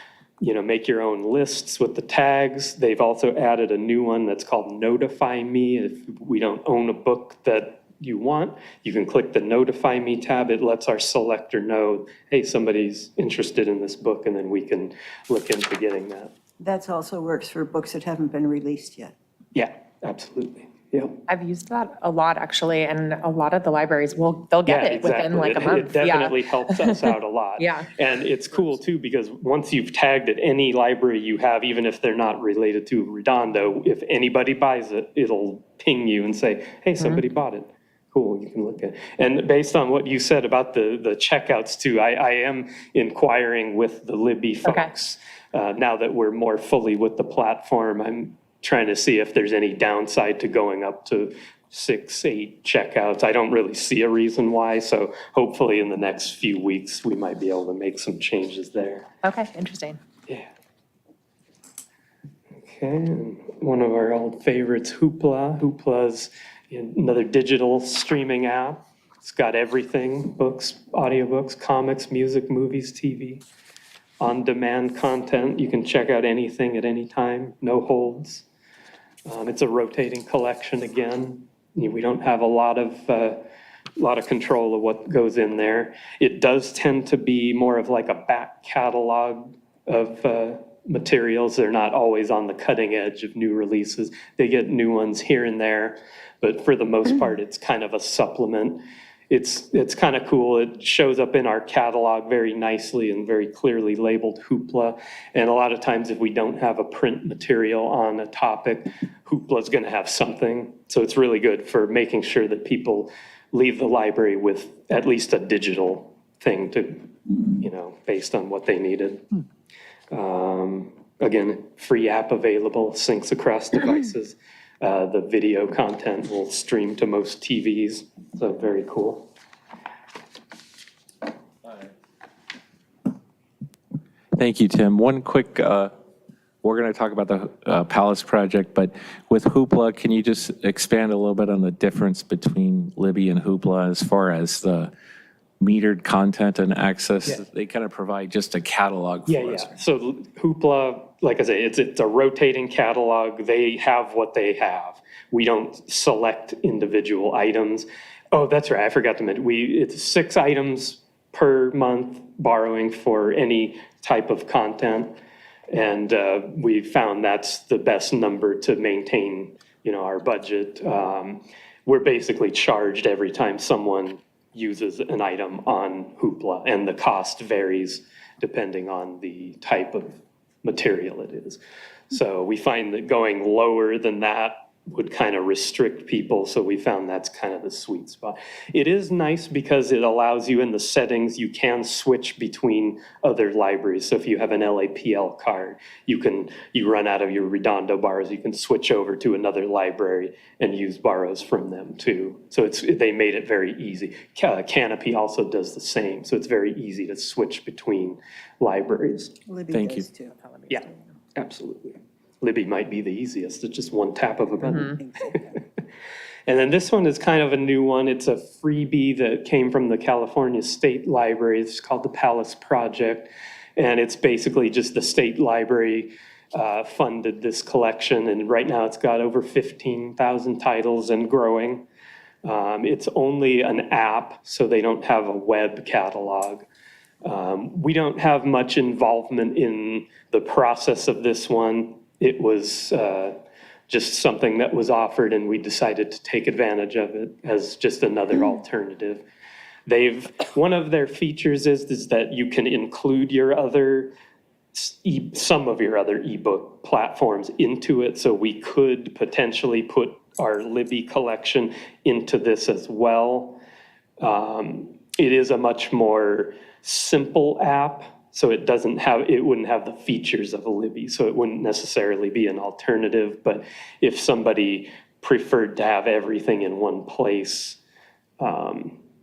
make your own lists with the tags. They've also added a new one that's called Notify Me. If we don't own a book that you want, you can click the Notify Me tab. It lets our selector know, hey, somebody's interested in this book, and then we can look into getting that. That also works for books that haven't been released yet. Yeah, absolutely. Yeah. I've used that a lot, actually, and a lot of the libraries they'll get Yeah, it within exactly. like a month. It definitely helps us out a lot. Yeah. And it's cool too, because once you've tagged it, any library you have, even if they're not related to Redondo, if anybody buys it, it'll ping you and say, hey, somebody bought it. Cool, you can look at it. And based on what you said about the checkouts too, I am inquiring with the Libby folks. Now that we're more fully with the platform, I'm trying to see if there's any downside to going up to 6, 8 checkouts. I don't really see a reason why, so hopefully in the next few weeks, we might be able to make some changes there. Okay, interesting. Yeah. Okay, and one of our old favorites, Hoopla. Hoopla's another digital streaming app. It's got everything, books, audiobooks, comics, music, movies, TV, on-demand content. You can check out anything at any time, no holds. It's a rotating collection again. We don't have a lot of control of what goes in there. It does tend to be more of like a back catalog of materials. They're not always on the cutting edge of new releases. They get new ones here and there, but for the most part, it's kind of a supplement. It's kind of cool. It shows up in our catalog very nicely and very clearly labeled Hoopla. And a lot of times if we don't have a print material on a topic, Hoopla's going to have something. So it's really good for making sure that people leave the library with at least a digital thing to, based on what they needed. Again, free app available, syncs across devices. The video content will stream to most TVs, so very cool. Thank you, Tim. One quick, we're going to talk about the Palace project, but with Hoopla, can you just expand a little bit on the difference between Libby and Hoopla as far as the metered content and access? Yeah. They kind of provide just a catalog for us. So Hoopla, like I say, it's a rotating catalog. They have what they have. We don't select individual items. Oh, that's right, I forgot to mention, it's 6 items per month borrowing for any type of content. And we found that's the best number to maintain, our budget. We're basically charged every time someone uses an item on Hoopla, and the cost varies depending on the type of material it is. So we find that going lower than that would kind of restrict people, so we found that's kind of the sweet spot. It is nice because it allows you in the settings, you can switch between other libraries. So if you have an LAPL card, you run out of your Redondo borrows, you can switch over to another library and use borrows from them too. So they made it very easy. Canopy also does the same, so it's very easy to switch between libraries. Libby Thank does you. too. Yeah, absolutely. Libby might be the easiest. It's just one tap of a button. And then this one is kind of a new one. It's a freebie that came from the California State Library. It's called the Palace Project. And it's basically just the state library funded this collection. And right now it's got over 15,000 titles and growing. It's only an app, so they don't have a web catalog. We don't have much involvement in the process of this one. It was just something that was offered, and we decided to take advantage of it as just another alternative. One of their features is that you can include some of your other ebook platforms into it. So we could potentially put our Libby collection into this as well. It is a much more simple app, so it wouldn't have the features of a Libby, so it wouldn't necessarily be an alternative. But if somebody preferred to have everything in one place,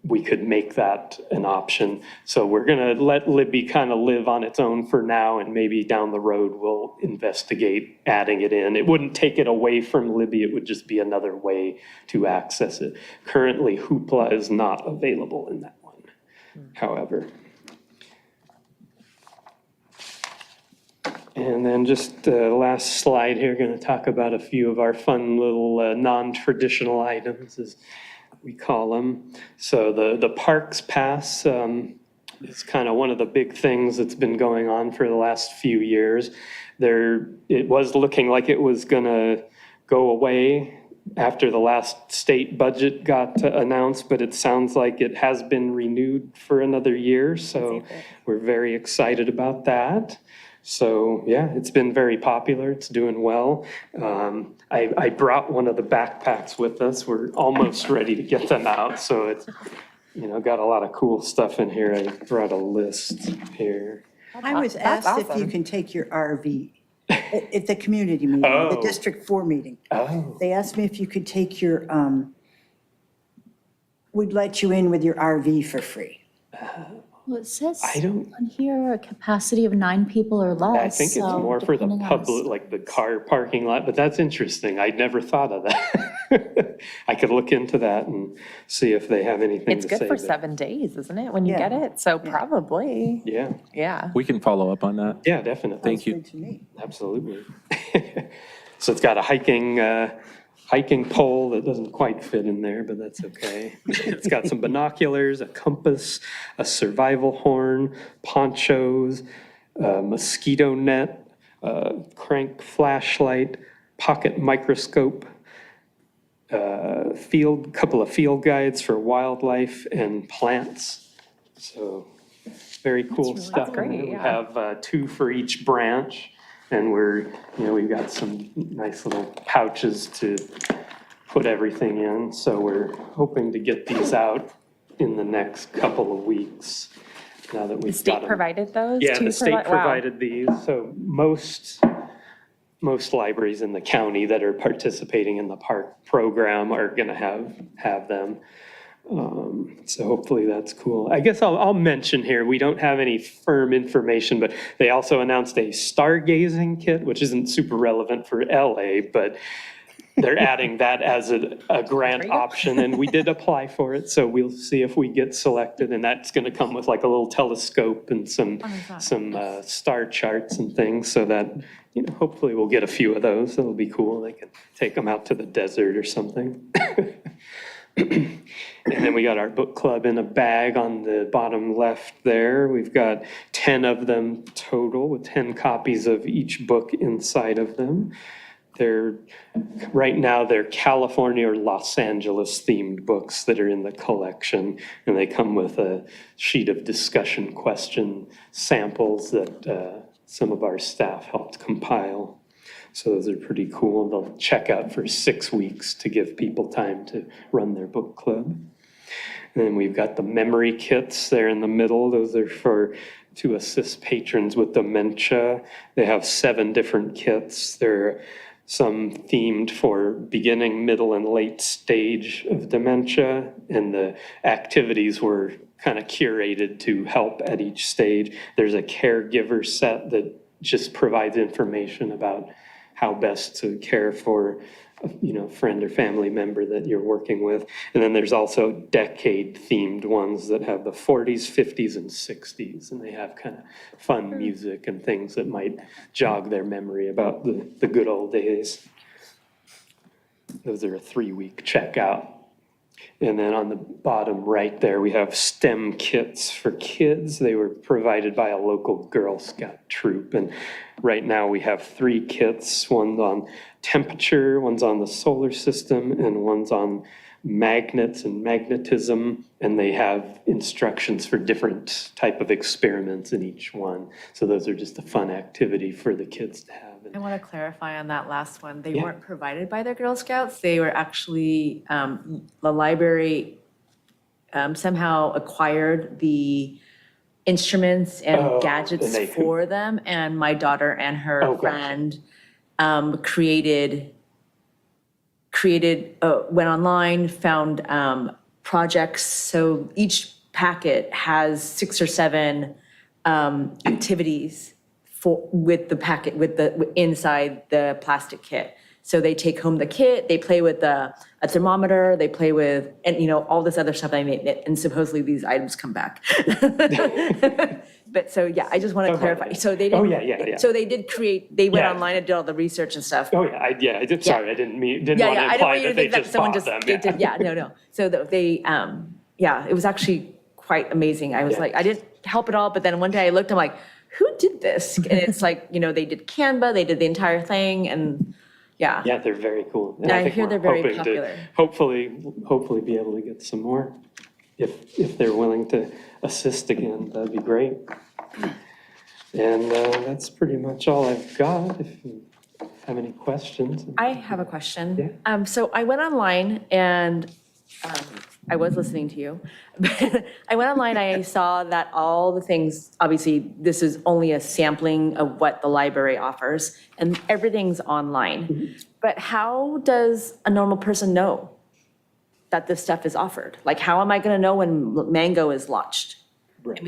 we could make that an option. So we're gonna let Libby kind of live on its own for now, and maybe down the road we'll investigate adding it in. It wouldn't take it away from Libby, it would just be another way to access it. Currently, Hoopla is not available in that one, however. And then just the last slide here, going to talk about a few of our fun little non-traditional items, as we call them. So the Parks Pass is kind of one of the big things that's been going on for the last few years. It was looking like it was going to go away after the last state budget got announced, but it sounds like it has been renewed for another year. So we're very excited about that. So yeah, it's been very popular. It's doing well. I brought one of the backpacks with us. We're almost ready to get them out. So it's, got a lot of cool stuff in here. I brought a list here. I was That's asked if you awesome. can take your RV at the community meeting, the Oh. District 4 meeting. Oh, They asked me if you could take your, we'd let you in with your RV for free. Well, it says I don't, on here a capacity of 9 people or less. I think it's so more for the depending on public, like the car parking lot, but that's interesting. I'd never thought of that. I could look into that and see if they have anything It's to say. good for there. 7 days, isn't it, when you Yeah. get it? So probably, Yeah, yeah. We can follow up on that. yeah, definitely. Thank you. Sounds good to me. Absolutely. So it's got a hiking pole that doesn't quite fit in there, but that's okay. It's got some binoculars, a compass, a survival horn, ponchos, a mosquito net, a crank flashlight, pocket microscope, couple of field guides for wildlife and plants. So very cool stuff. in great, there. We yeah. have 2 for each branch. And we've got some nice little pouches to put everything in. So we're hoping to get these out in the next couple of weeks, now that The we've got state them. provided those? Yeah, to the state wow. provided these. So most libraries in the county that are participating in the park program are gonna have them. So hopefully that's cool. I guess I'll mention here, we don't have any firm information, but they also announced a stargazing kit, which isn't super relevant for LA, but they're adding that as a grant option, and we did apply for it, so we'll see if we get selected, and that's gonna come with like a little telescope and some star charts and things, so that, hopefully we'll get a few of those. That'll be cool. They can take them out to the desert or something. And then we got our book club in a bag on the bottom left there. We've got 10 of them total, with 10 copies of each book inside of them. Right now, they're California or Los Angeles themed books that are in the collection, and they come with a sheet of discussion question samples that some of our staff helped compile. So those are pretty cool. They'll check out for 6 weeks to give people time to run their book club. And then we've got the memory kits there in the middle. Those are to assist patrons with dementia. They have 7 different kits. There are some themed for beginning, middle, and late stage of dementia. And the activities were kind of curated to help at each stage. There's a caregiver set that just provides information about how best to care for a friend or family member that you're working with. And then there's also decade themed ones that have the 40s, 50s, and 60s. And they have kind of fun music and things that might jog their memory about the good old days. Those are a 3-week checkout. And then on the bottom right there, we have STEM kits for kids. They were provided by a local Girl Scout troop. And right now we have 3 kits. One's on temperature, one's on the solar system, and one's on magnets and magnetism. And they have instructions for different type of experiments in each one. So those are just a fun activity for the kids to have I want to clarify on that last one. They Yeah. weren't provided by the Girl Scouts. They were actually, the library somehow acquired the instruments Oh, and and gadgets they could- for them. And my daughter and her Oh, gotcha. friend went online, found projects. So each packet has 6 or 7 activities with the packet, inside the plastic kit. So they take home the kit, they play with a thermometer, they play with, and all this other stuff I made, and supposedly these items come back. But so, yeah, I just want to clarify. So they Oh, didn't. yeah. So they did they went Yeah. online and did all the research and stuff. Oh, yeah, I did, sorry, I didn't want to I don't imply want you to that they think that just someone bought just, them. they did, no. So they, it was actually quite amazing. I was Yeah. like, I didn't help at all, but then one day I looked, I'm like, who did this? And it's like, they did Canva, they did the entire thing, and yeah. Yeah, they're very cool. And Yeah, I think hear we're they're very hoping to popular. Hopefully be able to get some more. If they're willing to assist again, that'd be great. And that's pretty much all I've got. If you have any questions. I have a question. Yeah. So I went online and I was listening to you. I went online, I saw that all the things, obviously, this is only a sampling of what the library offers, and everything's online. But how does a normal person know that this stuff is offered? Like, how am I going to know when Mango is launched? I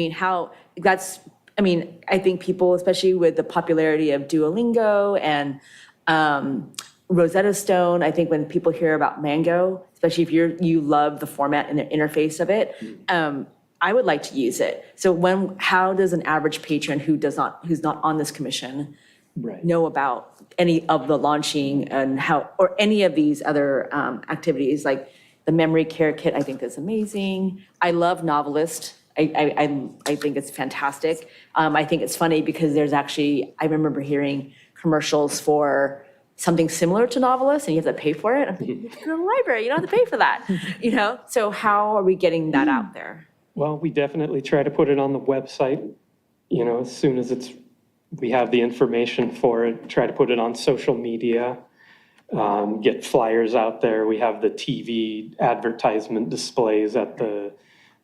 mean, I think people, especially with the popularity of Duolingo and Rosetta Stone, I think when people hear about Mango, especially if you love the format and the interface of it, I would like to use it. So how does an average patron who's not on this commission Right. know about any of the launching and or any of these other activities? Like the memory care kit, I think is amazing. I love Novelist. I think it's fantastic. I think it's funny because I remember hearing commercials for something similar to Novelist and you have to pay for it. I'm thinking, you go to the library, you don't have to pay for that, So how are we getting that out there? Well, we definitely try to put it on the website, as soon as we have the information for it, try to put it on social media, get flyers out there. We have the TV advertisement displays at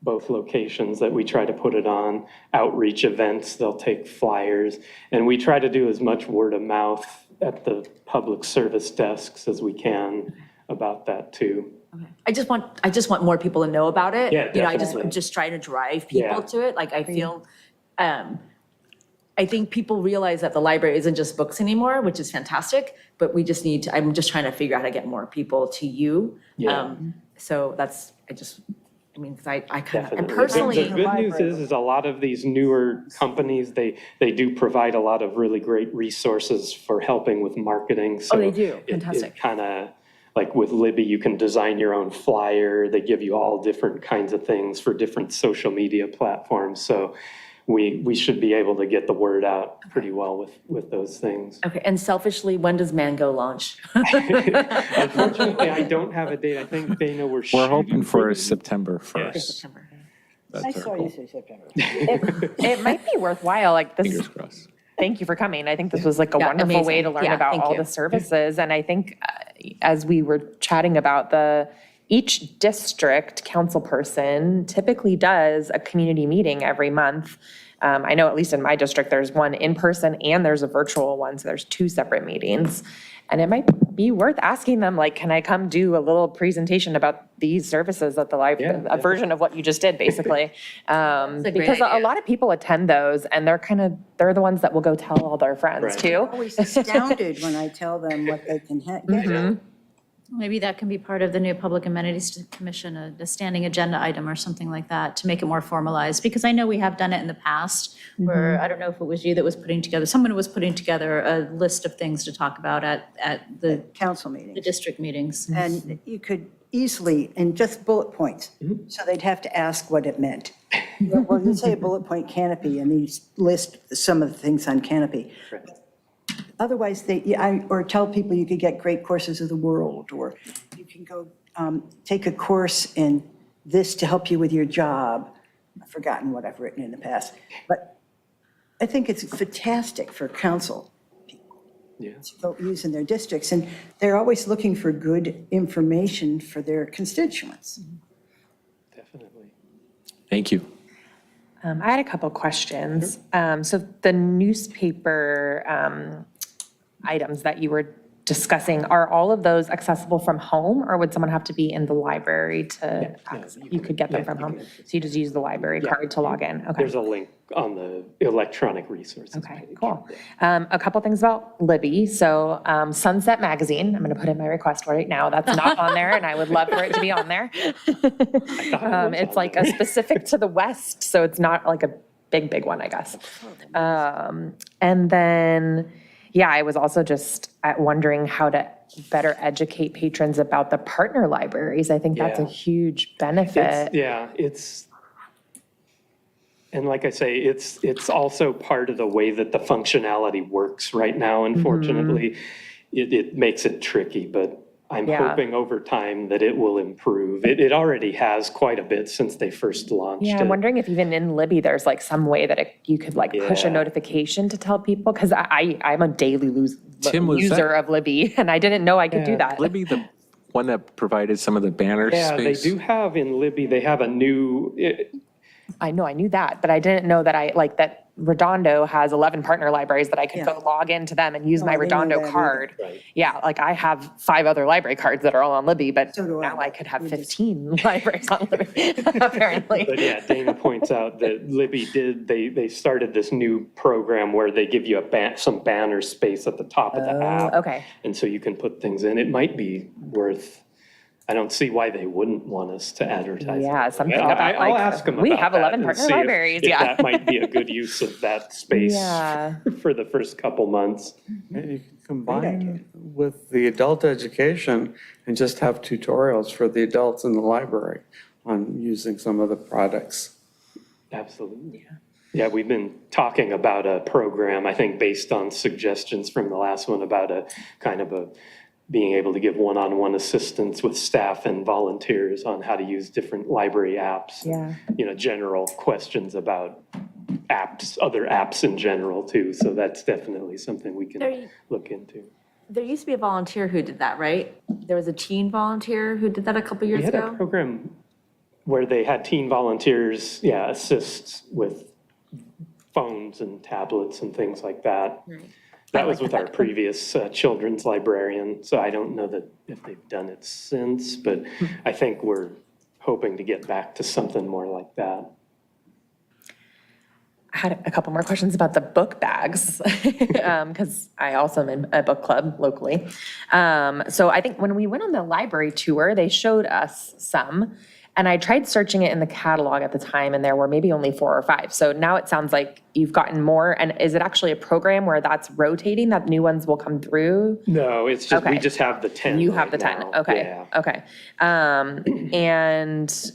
both locations that we try to put it on, outreach events, they'll take flyers. And we try to do as much word of mouth at the public service desks as we can about that too. I just want more people to know about it. Yeah, definitely. I'm just trying to drive people Yeah. to it. Like I feel, I think people realize that the library isn't just books anymore, which is fantastic, but I'm just trying to figure out how to get more people to you. Yeah. So because I kind of, and Definitely. personally, The good news is a lot of these newer companies, they do provide a lot of really great resources for helping with marketing. So they do. it Fantastic. kind of, like with Libby, you can design your own flyer. They give you all different kinds of things for different social media platforms. So we should be able to get the word out pretty well with those things. okay, and selfishly, when does Mango launch? Unfortunately, I don't have a date. I think they know we're We're hoping for the- September 1st. September. I That's saw our you goal. say September. It might be worthwhile, like this. Fingers crossed. Thank you for coming. I think this was like a Yeah, wonderful way amazing. to learn Yeah, about thank all you. the services. And I think as we were chatting about each district council person typically does a community meeting every month. I know at least in my district, there's one in person and there's a virtual one. So there's 2 separate meetings. And it might be worth asking them, like, can I come do a little presentation about these services at the library, Yeah, a version of what you just did, basically. a great Because a idea. lot of people attend those and they're the ones that will go tell all their friends Right. too. Always astounded when I tell them what they can get. Maybe that can be part of the new Public Amenities Commission, a standing agenda item or something like that, to make it more formalized. Because I know we have done it in the past, where, I don't know if it was you that was putting together, someone was putting together a list of things to talk about at the Council meetings. the district meetings. And you could easily, in just bullet points, so they'd have to ask what it meant. Well, you say a bullet point canopy, and you list some of the things on canopy. Otherwise, or tell people you could get great courses of the world, or you can go take a course in this to help you with your job. I've forgotten what I've written in the past. But I think it's fantastic for council Yeah. to use in their districts. And they're always looking for good information for their constituents. Definitely. Thank you. I had a couple questions. So the newspaper items that you were discussing, are all of those accessible from home, or would someone have to be in the library to access? You could get them from home? So you just use the library card to log in? Okay. There's a link on the electronic resources Okay, page. cool. A couple things about Libby. So Sunset Magazine, I'm going to put in my request right now. That's not on there, and I would love for it to be on there. It's like a specific to the West, so it's not like a big one, I guess. And then, yeah, I was also just wondering how to better educate patrons about the partner libraries. I think that's a Yeah. huge benefit. And like I say, it's also part of the way that the functionality works right now. Unfortunately, it makes it tricky, but I'm Yeah. hoping over time that it will improve. It already has quite a bit since they first launched Yeah, it. I'm wondering if even in Libby, there's like some way that you could like push a Yeah. notification to tell people, because I'm a daily Tim, was user that- of Libby, and I didn't know I could do that. Libby, the one that provided some of the banner Yeah, they space? do have in Libby, they have a new, I know, I knew that, but I didn't know that that Redondo has 11 partner libraries that I could Yeah. go log into them and use Oh, my I didn't know Redondo that either. card. Right. Yeah, like I have 5 other library cards that are all on Libby, but So do I. now I could have We just- 15 libraries on Libby, apparently. but yeah, Dana points out that Libby they started this new program where they give you some banner space at the top of the app. Okay. And so you can put things in. It might be worth, I don't see why they wouldn't want us to advertise. Yeah, it. something I- about, I'll like, ask them we about have that 11 and partner see if- libraries, if yeah. that might be a good use of that space Yeah. for the first couple months. Maybe you can combine with the adult education and just have tutorials for the adults in the library on using some of the products. Absolutely. Yeah, we've been talking about a program, I think, based on suggestions from the last one about a kind of being able to give one-on-one assistance with staff and volunteers on how to use different library apps. Yeah. General questions about apps, other apps in general too. So that's definitely something we There can you- look into. There used to be a volunteer who did that, right? There was a teen volunteer who did that a couple We years had a ago. program where they had teen volunteers, assist with phones and tablets and things like that. That was with our previous children's librarian, so I don't know that if they've done it since, but I think we're hoping to get back to something more like that. I had a couple more questions about the book bags, because I also am in a book club locally. So I think when we went on the library tour, they showed us some, and I tried searching it in the catalog at the time, and there were maybe only 4 or 5. So now it sounds like you've gotten more, and is it actually a program where that's rotating, that new ones will come through? No, it's just, we Okay. just have the 10 You have right the 10, now. okay, Yeah. okay. And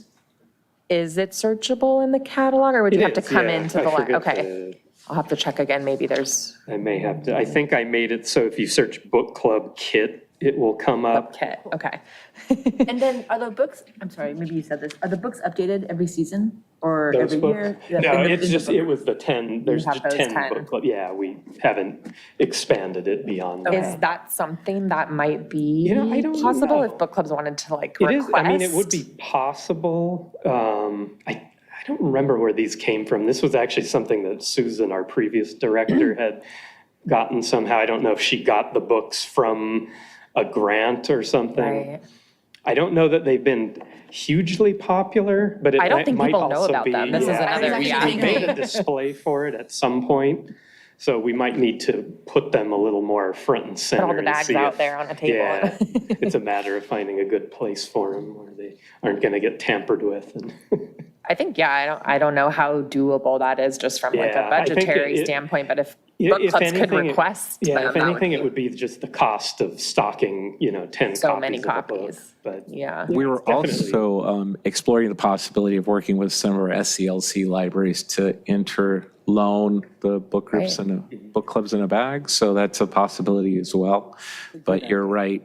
is it searchable in the catalog, or would you have to It is, come yeah. into I the, forget okay. to- I'll have to check again, maybe there's I may have to, I think I made it so if you search book club kit, it will come a up. kit, okay. And then are the books, I'm sorry, maybe you said this, are the books updated every season or Those every books? year? No, In the- it's in the just, book? it was the 10, there's have just those 10 10. book club. Yeah, we haven't expanded it beyond Is that. that something that might be I don't possible know. if book clubs wanted to like It request? is, I mean, it would be possible. I don't remember where these came from. This was actually something that Susan, our previous director, had gotten somehow. I don't know if she got the books from a grant or something. Right. I don't know that they've been hugely popular, but it I don't might think might people know also about be. them. This is yeah. another- We yeah. made a display for it at some point, so we might need to put them a little more front and center. Put all the and bags see out if- there on a table. Yeah, it's a matter of finding a good place for them where they aren't going to get tampered with. And I think, yeah, I don't know how doable that is just from like a Yeah, I think budgetary it- standpoint, but if book if clubs could anything, request them, yeah, if that would anything, be- it would be just the cost of stocking, 10 So copies many of a book. copies. But Yeah. We were definitely. also exploring the possibility of working with some of our SCLC libraries to interloan the book groups and the book clubs in a bag, so that's a possibility as well. But you're right,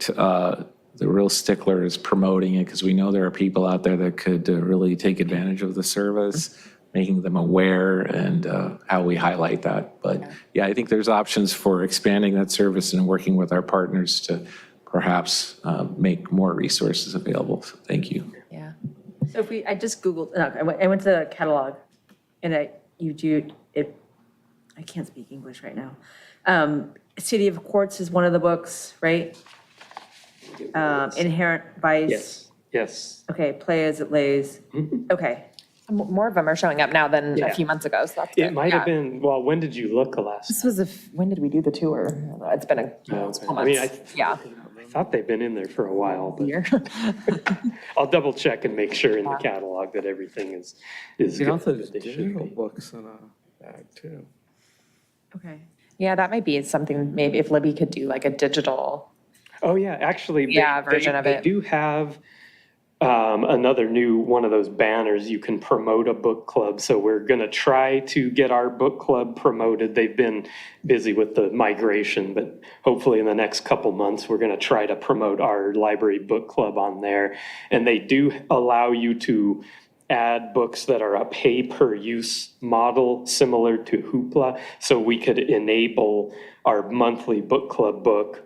the real stickler is promoting it, because we know there are people out there that could really take advantage of the service. making them aware and how we highlight that. But yeah, I think there's options for expanding that service and working with our partners to perhaps make more resources available. So thank you. Yeah. So if I just Googled, no, I went to the catalog and I can't speak English right now. City of Quartz is one of the books, right? Inherent Vice. Yes, yes. Okay, Play as It Lays. Okay. More of them are showing up now than a Yeah. few months ago, so that's good. It might have been, well, when did you look the last? This was when did we do the tour? It's been a I couple mean, months. Yeah. I thought they've been in there for a while, but Year. I'll double check and make sure in the catalog that everything is You good. know, there's that they should digital be. books in a bag too. Okay. Yeah, that might be something, maybe if Libby could do like a digital, Oh, yeah, actually. Version of it. They do have another new one of those banners. You can promote a book club. So we're going to try to get our book club promoted. They've been busy with the migration, but hopefully in the next couple months, we're going to try to promote our library book club on there. And they do allow you to add books that are a pay-per-use model similar to Hoopla. So we could enable our monthly book club book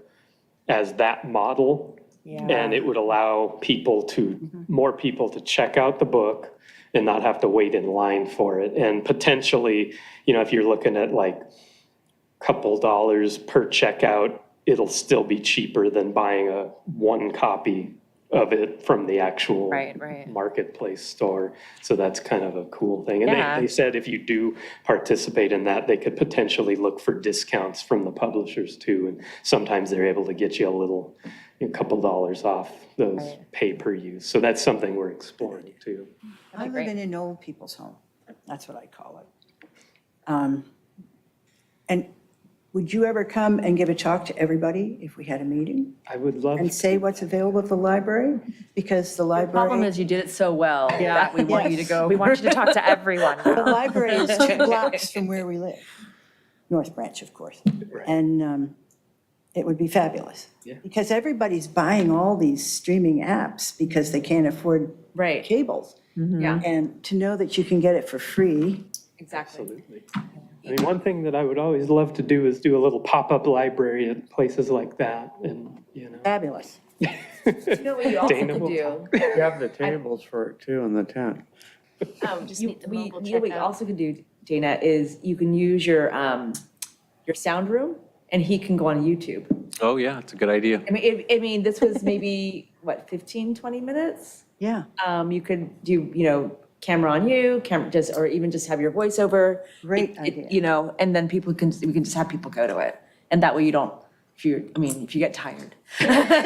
as that model. And it would allow more people to check out the book and not have to wait in line for it. And potentially, if you're looking at like a couple dollars per checkout, it'll still be cheaper than buying a one copy of it from the actual Right. marketplace store. So that's kind of a cool thing. And Yeah. they said if you do participate in that, they could potentially look for discounts from the publishers too. And sometimes they're able to get you a couple dollars off those pay-per-use. So that's something we're exploring too. I live great. in an old people's home. That's what I call it. And would you ever come and give a talk to everybody if we had a meeting? I would love And say what's available at the library? Because the Problem library, is you did it so well that we want you to go. We want you to talk to everyone. the library is 2 blocks from where we live. North Branch, of course. And it would be fabulous. Yeah. Because everybody's buying all these streaming apps because they can't afford Right. cables. Yeah, And to know that you can get it for free, exactly. Absolutely. I mean, one thing that I would always love to do is do a little pop-up library at places like that and, fabulous. You know what you also Dana could will do? You have the tables for it too in the tent. Just need the mobile You know what you checkout. also could do, Dana, is you can use your sound room and he can go on YouTube. Oh, yeah, it's a good idea. I mean, this was maybe, 15, 20 minutes? Yeah, You could do, camera on you, or even just have your voiceover. Great idea. And then we can just have people go to it. And that way you don't, if you get tired. And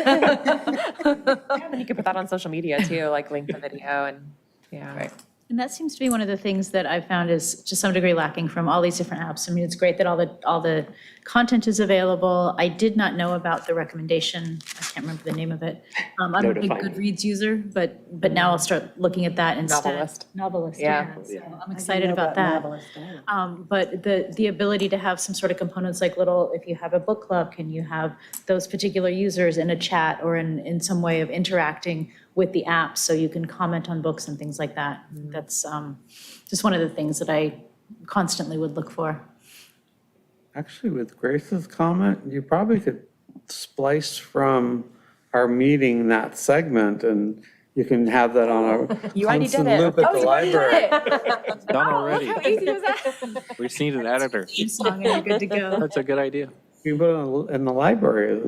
you could put that on social media too, like link the video and, yeah. And that seems to be one of the things that I've found is to some degree lacking from all these different apps. I mean, it's great that all the content is available. I did not know about the recommendation. I can't remember the name of it. I'm a big Notify me. Goodreads user, but now I'll start looking at that instead. Novelist. Novelist, Yeah. yeah. So I'm excited about that. But the ability to have some sort of components like if you have a book club, can you have those particular users in a chat or in some way of interacting with the app so you can comment on books and things like that. That's just one of the things that I constantly would look for. Actually, with Grace's comment, you probably could splice from our meeting that segment and you can have that on a You already did constant it. loop at the you already did library. Done already. How easy was that? We just need an editor. Song and you're good to go. That's a good idea. You put it in the library.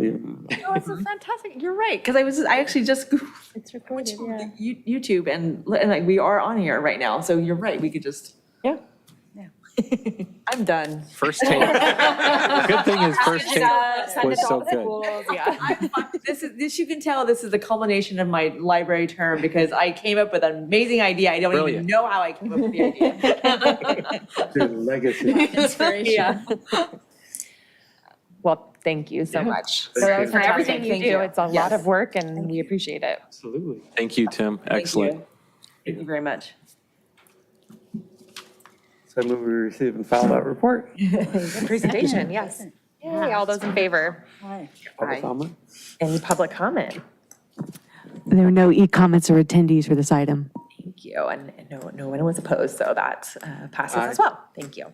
Oh, it's a fantastic, you're right, because I actually just Googled It's recorded, yeah. YouTube and like we are on here right now, so you're right, we could just. Yeah. I'm done. First take. The good thing is first take was so good. Yeah. This you can tell this is the culmination of my library term because I came up with an amazing idea. I don't even Brilliant. know how I came up with the idea. Legacy. Inspiration. Yeah. Well, thank you so much. Thank you. For everything you Thank do, you. it's a lot Yes. of work and we appreciate it. Absolutely. Thank you, Tim. Thank you. Excellent. Thank you very much. So I move we receive and file that report. Good presentation, yes. Yay, all those in favor? Hi. Public Aye. comment? Any public comment? There are no e-comments or attendees for this item. Thank you. you. And no one was opposed, so that passes as well. Thank you.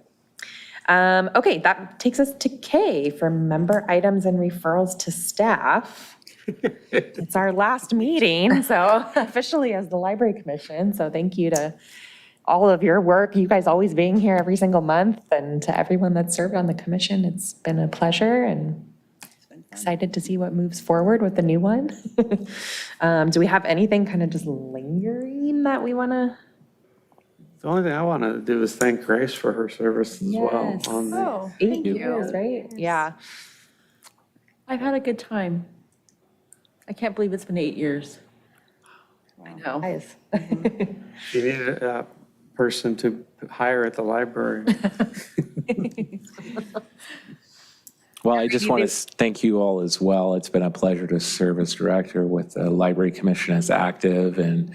Okay, that takes us to K for member items and referrals to staff. It's our last meeting, so officially as the Library Commission, so thank you to all of your work, you guys always being here every single month, and to everyone that served on the commission. It's been a pleasure and excited to see what moves forward with the new one. Do we have anything kind of just lingering that we want to? The only thing I want to do is thank Grace for her service as well. Yes. On the, Oh, 8 thank you. years, right? Yeah. I've had a good time. I can't believe it's been 8 years. I know. Guys. you need a person to hire at the library. Well, I just want to thank you all as well. It's been a pleasure to serve as director with the Library Commission as active and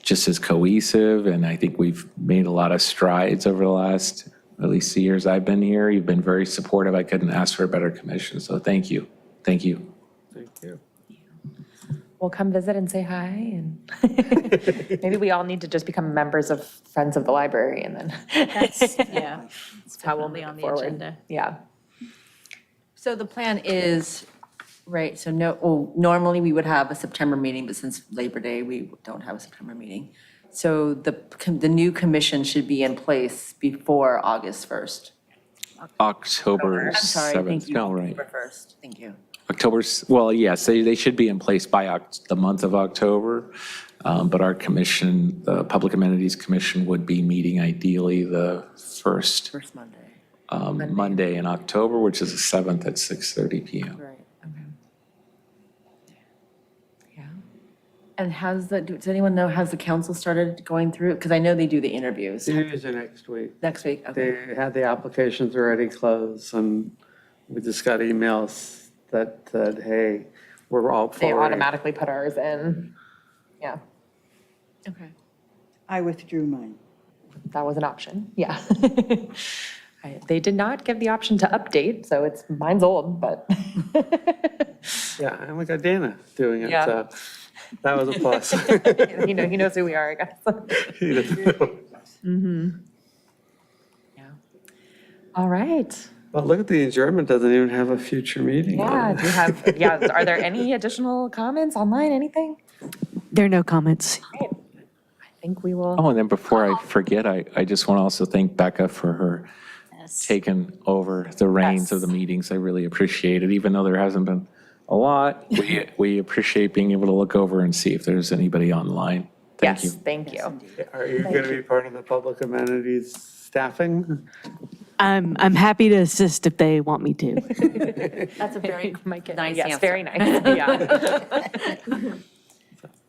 just as cohesive. And I think we've made a lot of strides over the last, at least the years I've been here. You've been very supportive. I couldn't ask for a better commission. So thank you. Thank you. Thank you. We'll come visit and say hi, and maybe we all need to just become members of Friends of the Library, and then Yeah. that's how we'll definitely move on the forward. agenda. Yeah. So the plan is, right, so normally we would have a September meeting, but since Labor Day, we don't have a September meeting. So the new commission should be in place before August 1st. October I'm sorry, 7th. thank you. No, right. October 1st, thank you. Well, yes, they should be in place by the month of October. But our commission, the Public Amenities Commission, would be meeting ideally the first First Monday. Monday in October, which is the 7th at 6:30 PM. Right, okay. Yeah. And does anyone know, has the council started going through it? Because I know they do the interviews Interviews are next week. next week. Okay. They had the applications already closed, and we just got emails that said, hey, we're all for They it. automatically put ours in. Yeah, Okay. I withdrew mine. that was an option. Yeah. They did not give the option to update, so mine's old, but. Yeah, and we got Dana doing it, Yeah. so that was a plus. He knows who we are, I guess. He doesn't know. Yeah. All right. But look at the adjournment, doesn't even have a future meeting Yeah, on do it. you have, are there any additional comments online, anything? There are no comments. I think we will. Oh, and then before I forget, I just want to also thank Becca for her taking over the reins of the meetings. I really appreciate it, even though there hasn't been a lot. We appreciate being able to look over and see if there's anybody online. Thank you. Yes, thank you. Are you going to be part of the public amenities staffing? I'm happy to assist if they want me to. That's a very nice Yes, answer. very nice, yeah.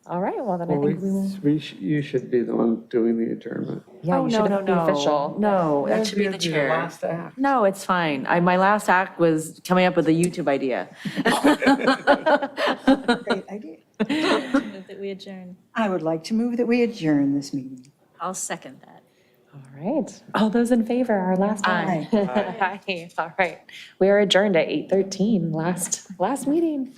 All right, well, then I think we will. You should be the one doing the adjournment. Yeah, you should be official. No, that should be the Your chair. last act. No, it's fine. My last act was coming up with a YouTube idea. Great idea. Move that we adjourn. I would like to move that we adjourn this meeting. I'll second that. All right, all those in favor, our last one. Aye. Aye. All right, we are adjourned at 8:13, last meeting.